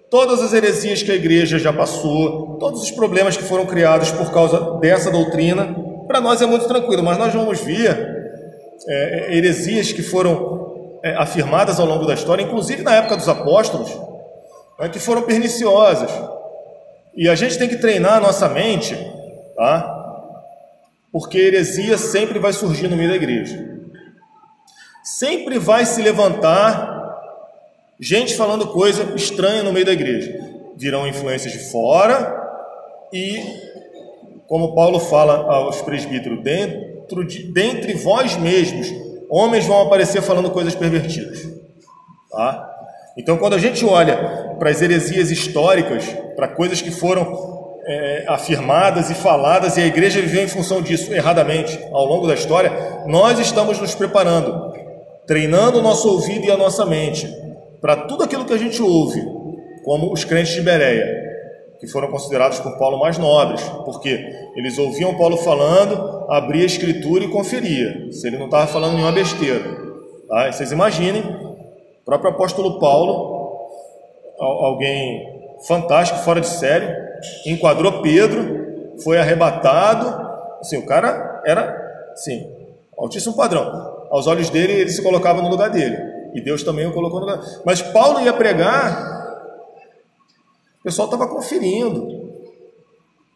S1: todas as heresias que a igreja já passou, todos os problemas que foram criados por causa dessa doutrina, para nós é muito tranquilo, mas nós vamos ver heresias que foram afirmadas ao longo da história, inclusive na época dos apóstolos, que foram perniciosas. E a gente tem que treinar a nossa mente, tá? porque heresia sempre vai surgir no meio da igreja. Sempre vai se levantar gente falando coisa estranha no meio da igreja. Virão influências de fora e, como Paulo fala aos presbíteros, dentre vós mesmos, homens vão aparecer falando coisas pervertidas. Tá? Então, quando a gente olha para as heresias históricas, para coisas que foram afirmadas e faladas, e a igreja viveu em função disso erradamente ao longo da história, nós estamos nos preparando, treinando o nosso ouvido e a nossa mente para tudo aquilo que a gente ouve, como os crentes de Bereia, que foram considerados por Paulo mais nobres, porque eles ouviam Paulo falando, abria a escritura e conferia se ele não estava falando nenhuma besteira. Tá? E vocês imaginem, o próprio apóstolo Paulo, alguém fantástico, fora de série, enquadrou Pedro, foi arrebatado, assim, o cara era, assim, altíssimo padrão. Aos olhos dele, ele se colocava no lugar dele, e Deus também o colocou no lugar. Mas Paulo ia pregar, o pessoal estava conferindo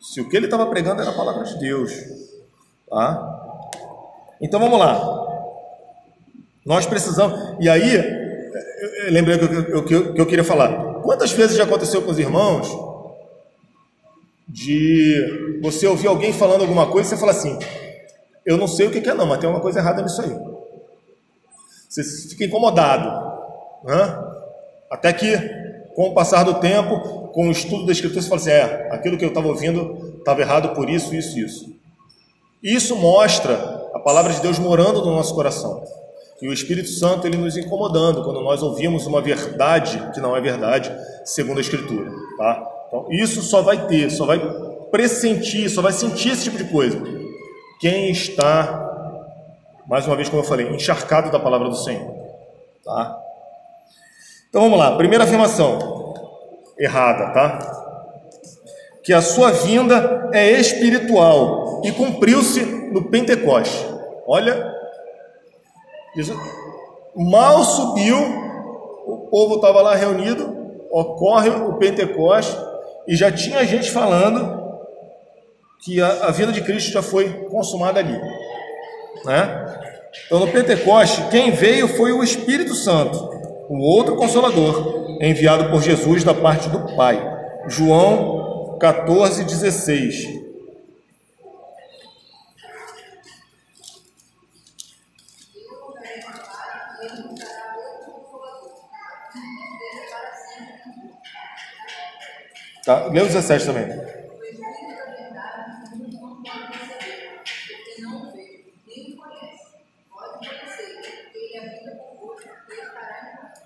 S1: se o que ele estava pregando era a palavra de Deus. Tá? Então vamos lá. Nós precisamos. E aí, eu lembrei que eu queria falar. Quantas vezes já aconteceu com os irmãos de você ouvir alguém falando alguma coisa e você fala assim: eu não sei o que é não, mas tem uma coisa errada nisso aí. Você fica incomodado, né? Até que, com o passar do tempo, com o estudo da Escritura, você fala assim: aquilo que eu estava ouvindo estava errado por isso, isso e isso. Isso mostra a palavra de Deus morando no nosso coração. E o Espírito Santo, ele nos incomodando quando nós ouvimos uma verdade que não é verdade, segundo a Escritura. Tá? Então, isso só vai ter, só vai pressentir, só vai sentir esse tipo de coisa quem está, mais uma vez, como eu falei, encharcado da palavra do Senhor. Tá? Então vamos lá, primeira afirmação errada, tá? Que a sua vinda é espiritual e cumpriu-se no Pentecoste. Olha, Jesus mal subiu, o povo estava lá reunido, ocorre o Pentecoste e já tinha gente falando que a vinda de Cristo já foi consumada ali, né? Então no Pentecoste quem veio foi o Espírito Santo, o outro Consolador, enviado por Jesus da parte do Pai. João 14:16. Tá, lê o 17 também.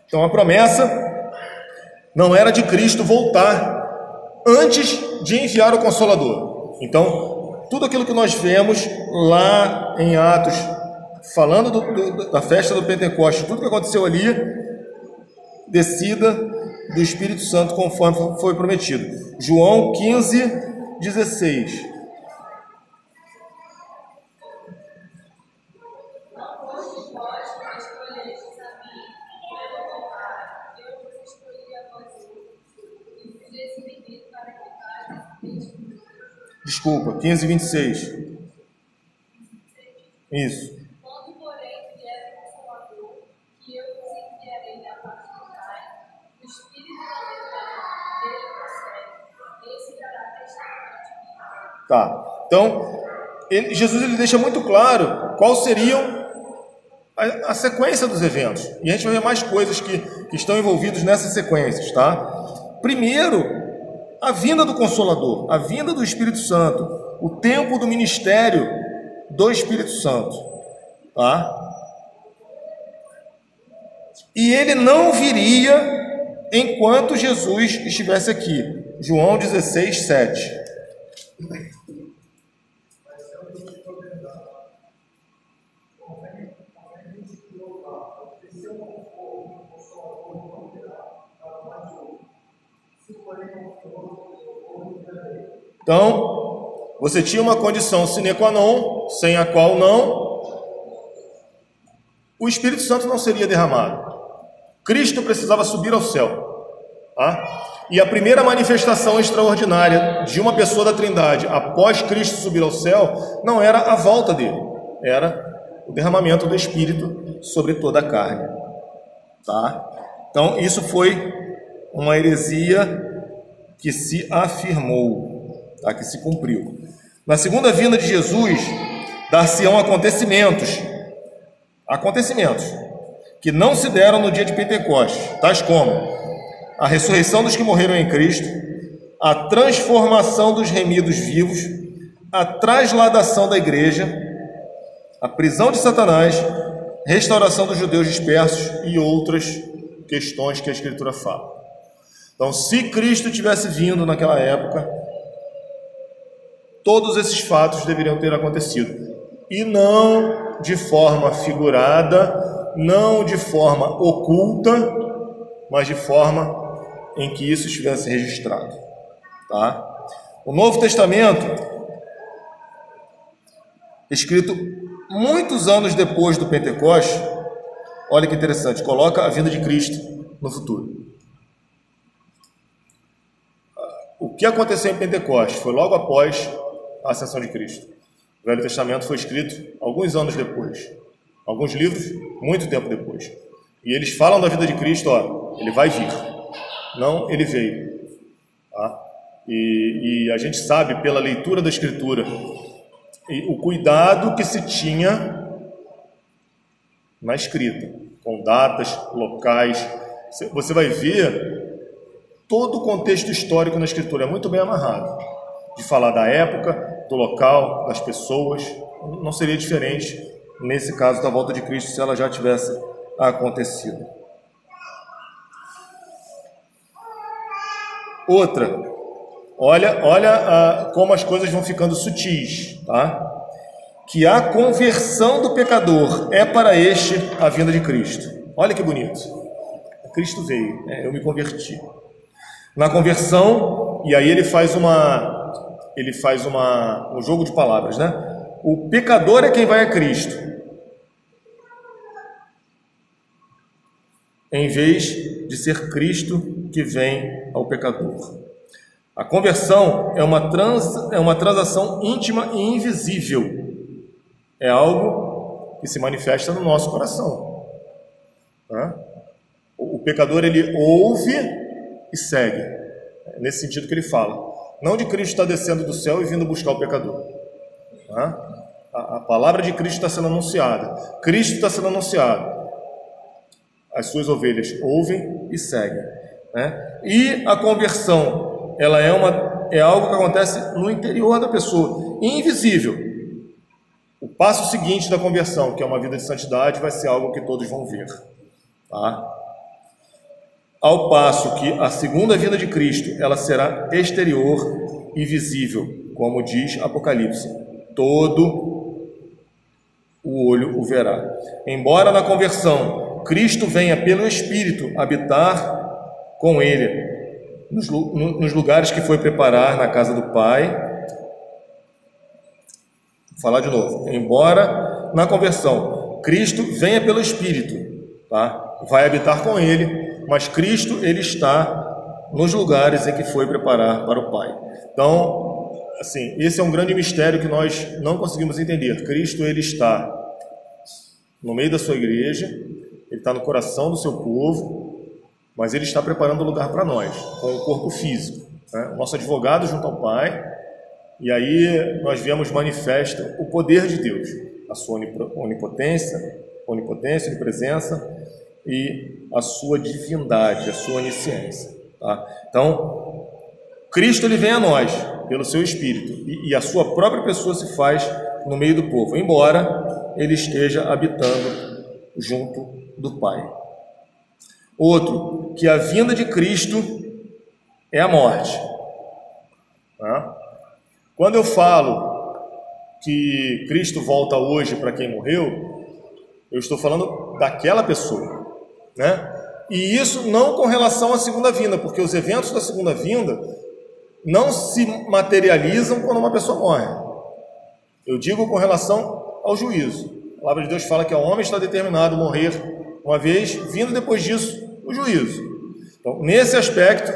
S1: Então a promessa não era de Cristo voltar antes de enviar o Consolador. Então, tudo aquilo que nós vemos lá em Atos, falando da festa do Pentecostes, tudo que aconteceu ali, descida do Espírito Santo conforme foi prometido. João 15:16. Desculpa, 15:26. Isso.
S3: Quando, porém, vier o Consolador, que eu vos enviarei da parte do Pai, o Espírito da verdade, dele procede, esse dará testemunho de mim.
S1: Tá. Então, Jesus ele deixa muito claro qual seriam a sequência dos eventos. E a gente vai ver mais coisas que estão envolvidas nessas sequências, tá? Primeiro, a vinda do Consolador, a vinda do Espírito Santo, o tempo do ministério do Espírito Santo, tá? E ele não viria enquanto Jesus estivesse aqui. João 16:7. Então, você tinha uma condição sine qua non, sem a qual o Espírito Santo não seria derramado. Cristo precisava subir ao céu. Tá? E a primeira manifestação extraordinária de uma pessoa da Trindade após Cristo subir ao céu não era a volta dele, era o derramamento do Espírito sobre toda a carne. Tá? Então isso foi uma heresia que se afirmou, tá? Que se cumpriu. Na segunda vinda de Jesus, dar-se-ão acontecimentos que não se deram no dia de Pentecostes, tais como a ressurreição dos que morreram em Cristo, a transformação dos remidos vivos, a trasladação da igreja, a prisão de Satanás, restauração dos judeus dispersos e outras questões que a Escritura fala. Então, se Cristo tivesse vindo naquela época, todos esses fatos deveriam ter acontecido. E não de forma figurada, não de forma oculta, mas de forma em que isso estivesse registrado. Tá? O Novo Testamento, escrito muitos anos depois do Pentecostes, olha que interessante, coloca a vinda de Cristo no futuro. O que aconteceu em Pentecostes foi logo após a ascensão de Cristo. O Velho Testamento foi escrito alguns anos depois. Alguns livros, muito tempo depois. E eles falam da vida de Cristo, ó, ele vai vir. Não, ele veio. Tá? E a gente sabe, pela leitura da Escritura, o cuidado que se tinha na escrita, com datas, locais. Você vai ver todo o contexto histórico na Escritura, é muito bem amarrado. De falar da época, do local, das pessoas. Não seria diferente nesse caso da volta de Cristo se ela já tivesse acontecido. Outra, olha como as coisas vão ficando sutis, tá? Que a conversão do pecador é para este a vinda de Cristo. Olha que bonito. Cristo veio, eu me converti. Na conversão, e aí ele faz um jogo de palavras, né? O pecador é quem vai a Cristo, em vez de ser Cristo que vem ao pecador. A conversão é uma transação íntima e invisível. É algo que se manifesta no nosso coração. Tá? O pecador, ele ouve e segue. É nesse sentido que ele fala. Não de Cristo estar descendo do céu e vindo buscar o pecador. Tá? A palavra de Cristo está sendo anunciada. Cristo está sendo anunciado. As suas ovelhas ouvem e seguem. Né? E a conversão, ela é algo que acontece no interior da pessoa, invisível. O passo seguinte da conversão, que é uma vida de santidade, vai ser algo que todos vão ver. Tá? Ao passo que a segunda vinda de Cristo, ela será exterior e visível, como diz Apocalipse. Todo o olho o verá. Embora na conversão Cristo venha pelo Espírito habitar com ele nos lugares que foi preparar na casa do Pai. Vou falar de novo. Embora na conversão Cristo venha pelo Espírito, tá? Vai habitar com ele, mas Cristo, ele está nos lugares em que foi preparar para o Pai. Então, assim, esse é um grande mistério que nós não conseguimos entender. Cristo, ele está no meio da sua igreja, ele está no coração do seu povo, mas ele está preparando o lugar para nós, com o corpo físico. Né? O nosso advogado junto ao Pai, e aí nós vemos manifesta o poder de Deus, a sua onipotência, onipresença e a sua divindade, a sua onisciência. Tá? Então, Cristo, ele vem a nós pelo seu Espírito, e a sua própria pessoa se faz no meio do povo, embora ele esteja habitando junto do Pai. Outro, que a vinda de Cristo é a morte. Tá? Quando eu falo que Cristo volta hoje para quem morreu, eu estou falando daquela pessoa, né? E isso não com relação à segunda vinda, porque os eventos da segunda vinda não se materializam quando uma pessoa morre. Eu digo com relação ao juízo. A palavra de Deus fala que ao homem está determinado morrer uma vez, vindo depois disso o juízo. Então, nesse aspecto,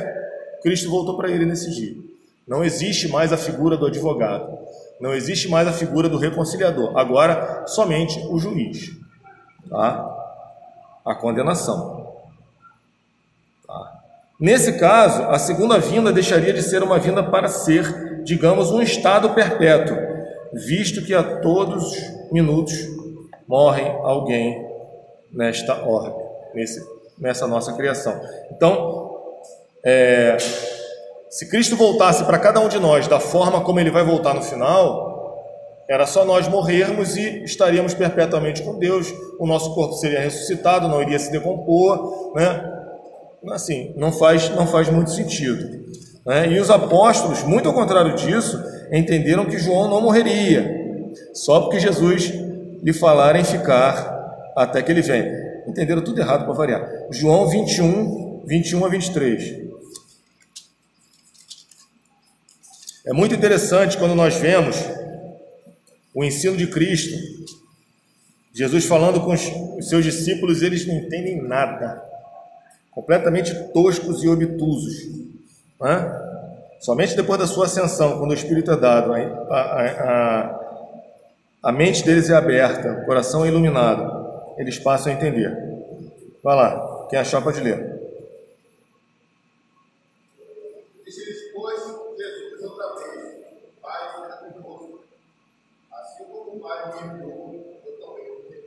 S1: Cristo voltou para ele nesse dia. Não existe mais a figura do advogado. Não existe mais a figura do reconciliador. Agora, somente o juiz. Tá? A condenação. Tá? Nesse caso, a segunda vinda deixaria de ser uma vinda para ser, digamos, um estado perpétuo, visto que a todos os minutos morre alguém nesta ordem, nessa nossa criação. Então, se Cristo voltasse para cada um de nós da forma como ele vai voltar no final, era só nós morrermos e estaríamos perpetuamente com Deus, o nosso corpo seria ressuscitado, não iria se decompor, né? Assim, não faz muito sentido, né? E os apóstolos, muito ao contrário disso, entenderam que João não morreria, só porque Jesus lhe falara em ficar até que ele venha. Entenderam tudo errado para variar. João 21 a 23. É muito interessante quando nós vemos o ensino de Cristo, Jesus falando com os seus discípulos, eles não entendem nada, completamente toscos e obtusos, né? Somente depois da sua ascensão, quando o Espírito é dado, a mente deles é aberta, o coração é iluminado, eles passam a entender. Vai lá, quem achar pode ler.
S2: Disse-lhes, pois, Jesus outra vez: Pai, seja convosco. Assim como o Pai me enviou, eu também o enviei.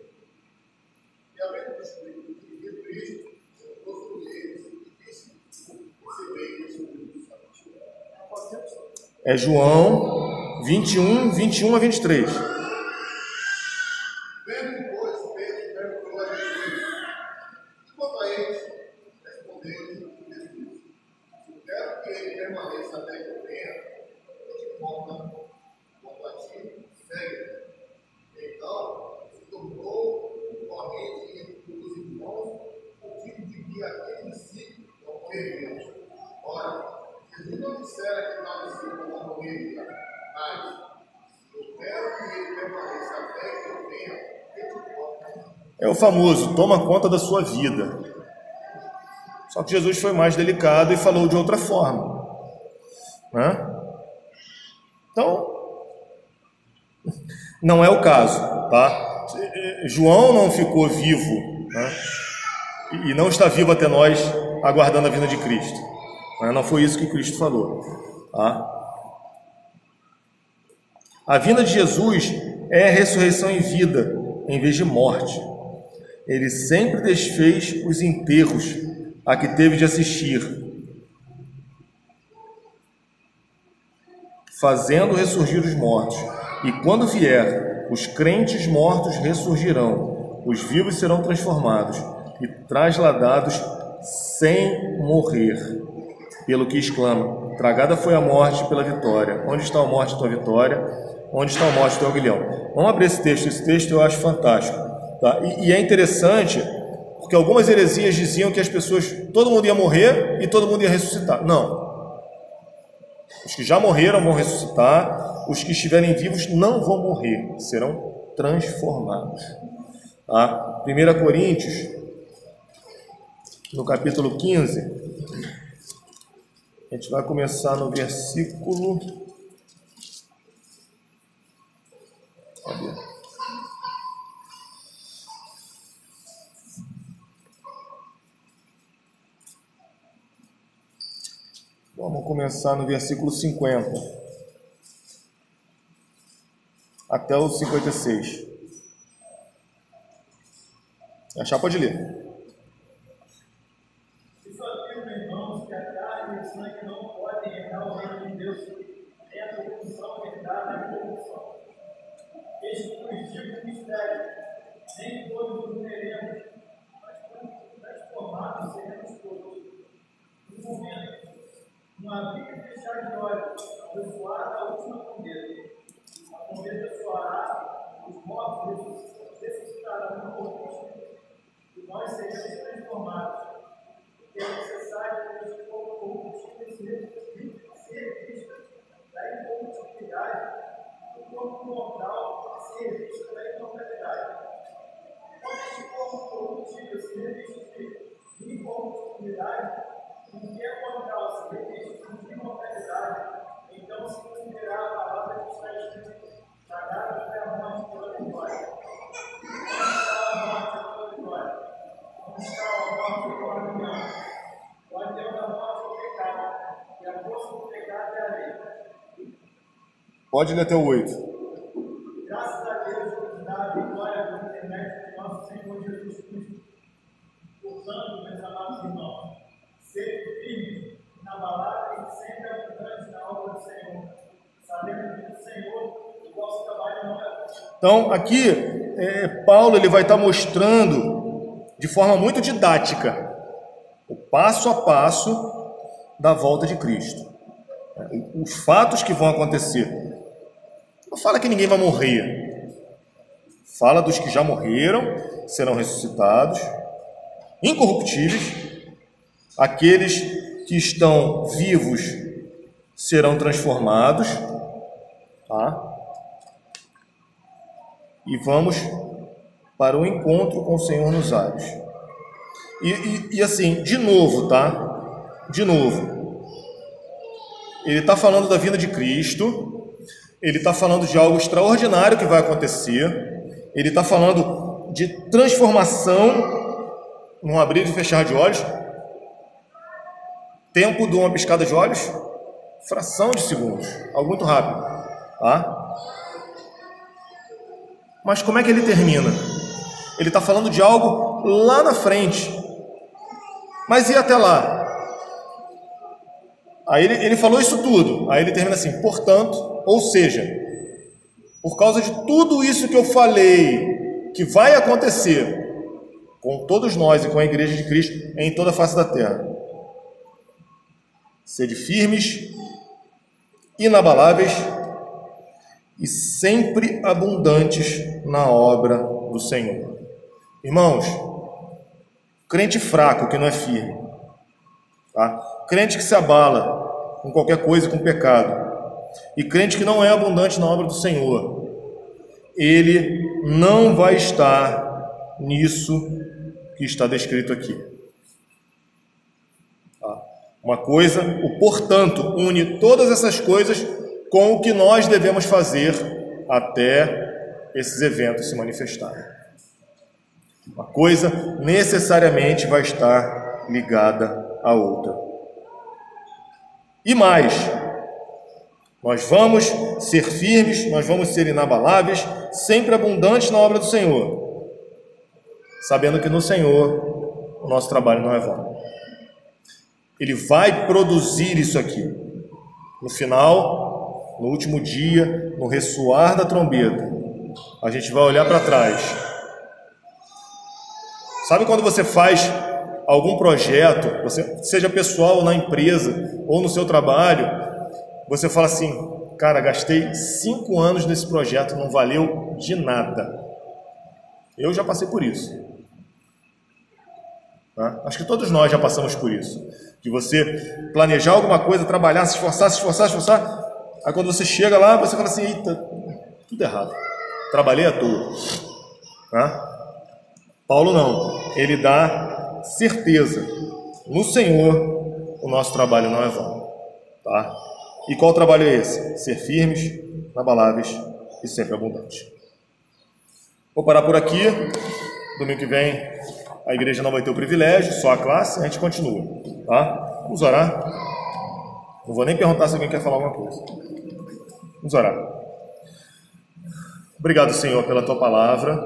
S2: E havendo descrito que Cristo se trouxe eles e disse: Recebei o Espírito Santo.
S1: É João 21 a 23.
S2: Vendo, pois, Pedro perguntou a Jesus: E quanto a eles, respondeu-lhe Jesus: Se quero que ele permaneça até que eu venha, eu te conto quanto a ti, segue. Então, se tornou corrente entre os irmãos, o tipo de que aquele discípulo não morreria. Ora, Jesus não dissera que tal discípulo não morreria, mas se eu quero que ele permaneça até que eu venha,
S1: É o famoso, toma conta da sua vida. Só que Jesus foi mais delicado e falou de outra forma, né? Então, não é o caso, tá? João não ficou vivo, né? E não está vivo até nós, aguardando a vinda de Cristo, né? Não foi isso que Cristo falou, tá? A vinda de Jesus é ressurreição em vida, em vez de morte. Ele sempre desfez os enterros a que teve de assistir, fazendo ressurgir os mortos. E quando vier, os crentes mortos ressurgirão, os vivos serão transformados e trasladados sem morrer. Pelo que exclama: tragada foi a morte pela vitória. Onde está a morte, a tua vitória? Onde está a morte, o teu aguilhão? Vamos abrir esse texto eu acho fantástico. Tá? E é interessante, porque algumas heresias diziam que as pessoas, todo mundo ia morrer e todo mundo ia ressuscitar. Não. Os que já morreram vão ressuscitar, os que estiverem vivos não vão morrer, serão transformados. Tá? 1 Coríntios, no capítulo 15, a gente vai começar no versículo... Cadê? Vamos começar no versículo 50 até o 56. Achar, pode ler.
S4: Isso afirma, irmãos, que a carne e o sangue não podem herdar o reino de Deus, nem a corrupção herdar a corrupção. Eis que vos digo um mistério: nem todos morreremos, mas quando transformados seremos todos. No momento, uma vida fechada de olhos, ao soar da última trombeta. A trombeta soará, os mortos ressuscitarão corruptíveis, e nós seremos transformados. Porque é necessário que este corpo corruptível seja visto da incorruptibilidade, o corpo mortal seja visto da imortalidade. Quando este corpo corruptível se revestir de incorruptibilidade,
S1: Pode ler até o 8.
S4: Graças a Deus que nos dá a vitória por intermédio de nosso Senhor Jesus Cristo. Portanto, meus amados irmãos, sejam firmes, inabaláveis e sempre abundantes na obra do Senhor, sabendo que no Senhor o vosso trabalho não é.
S1: Então, aqui, Paulo ele vai estar mostrando de forma muito didática o passo a passo da volta de Cristo. Os fatos que vão acontecer. Não fala que ninguém vai morrer. Fala dos que já morreram, serão ressuscitados, incorruptíveis. Aqueles que estão vivos serão transformados. Tá? E vamos para o encontro com o Senhor nos ares. E assim, de novo, tá? De novo. Ele está falando da vinda de Cristo. Ele está falando de algo extraordinário que vai acontecer. Ele está falando de transformação num abrir e fechar de olhos. Tempo de uma piscada de olhos, fração de segundos, algo muito rápido. Tá? Mas como é que ele termina? Ele está falando de algo lá na frente. Mas e até lá? Aí ele falou isso tudo. Aí ele termina assim, portanto, ou seja, por causa de tudo isso que eu falei, que vai acontecer com todos nós e com a Igreja de Cristo em toda a face da terra. Sede firmes, inabaláveis e sempre abundantes na obra do Senhor. Irmãos, crente fraco que não é firme, tá? Crente que se abala com qualquer coisa, com pecado, e crente que não é abundante na obra do Senhor, ele não vai estar nisso que está descrito aqui. Tá? Uma coisa, o portanto, une todas essas coisas com o que nós devemos fazer até esses eventos se manifestarem. Uma coisa necessariamente vai estar ligada à outra. E mais, nós vamos ser firmes, nós vamos ser inabaláveis, sempre abundantes na obra do Senhor, sabendo que no Senhor o nosso trabalho não é vão. Ele vai produzir isso aqui. No final, no último dia, no ressoar da trombeta, a gente vai olhar para trás. Sabe quando você faz algum projeto, você, seja pessoal ou na empresa, ou no seu trabalho, você fala assim, cara, gastei 5 anos nesse projeto, não valeu de nada. Eu já passei por isso. Tá? Acho que todos nós já passamos por isso. De você planejar alguma coisa, trabalhar, se esforçar. Aí quando você chega lá, você fala assim, eita, tudo errado. Trabalhei à toa. Tá? Paulo não. Ele dá certeza. No Senhor, o nosso trabalho não é vão. Tá? E qual trabalho é esse? Ser firmes, inabaláveis e sempre abundantes. Vou parar por aqui. Domingo que vem a igreja não vai ter o privilégio, só a classe, a gente continua. Tá? Vamos orar. Não vou nem perguntar se alguém quer falar alguma coisa. Vamos orar. Obrigado, Senhor, pela Tua palavra.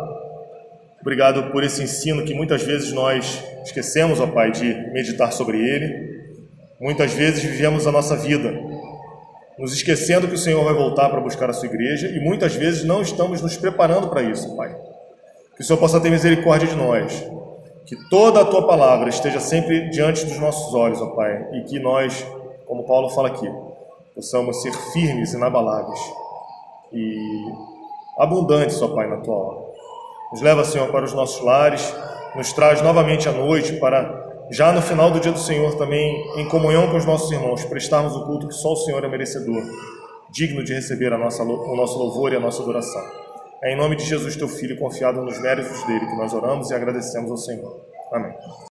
S1: Obrigado por esse ensino que muitas vezes nós esquecemos, ó Pai, de meditar sobre ele. Muitas vezes vivemos a nossa vida nos esquecendo que o Senhor vai voltar para buscar a sua igreja e muitas vezes não estamos nos preparando para isso, Pai. Que o Senhor possa ter misericórdia de nós. Que toda a Tua palavra esteja sempre diante dos nossos olhos, ó Pai, e que nós, como Paulo fala aqui, possamos ser firmes, inabaláveis e abundantes, ó Pai, na Tua obra. Nos leva, Senhor, para os nossos lares, nos traz novamente à noite para, já no final do dia do Senhor, também em comunhão com os nossos irmãos, prestarmos o culto que só o Senhor é merecedor, digno de receber o nosso louvor e a nossa adoração. É em nome de Jesus, Teu Filho, confiado nos méritos dele, que nós oramos e agradecemos ao Senhor. Amém.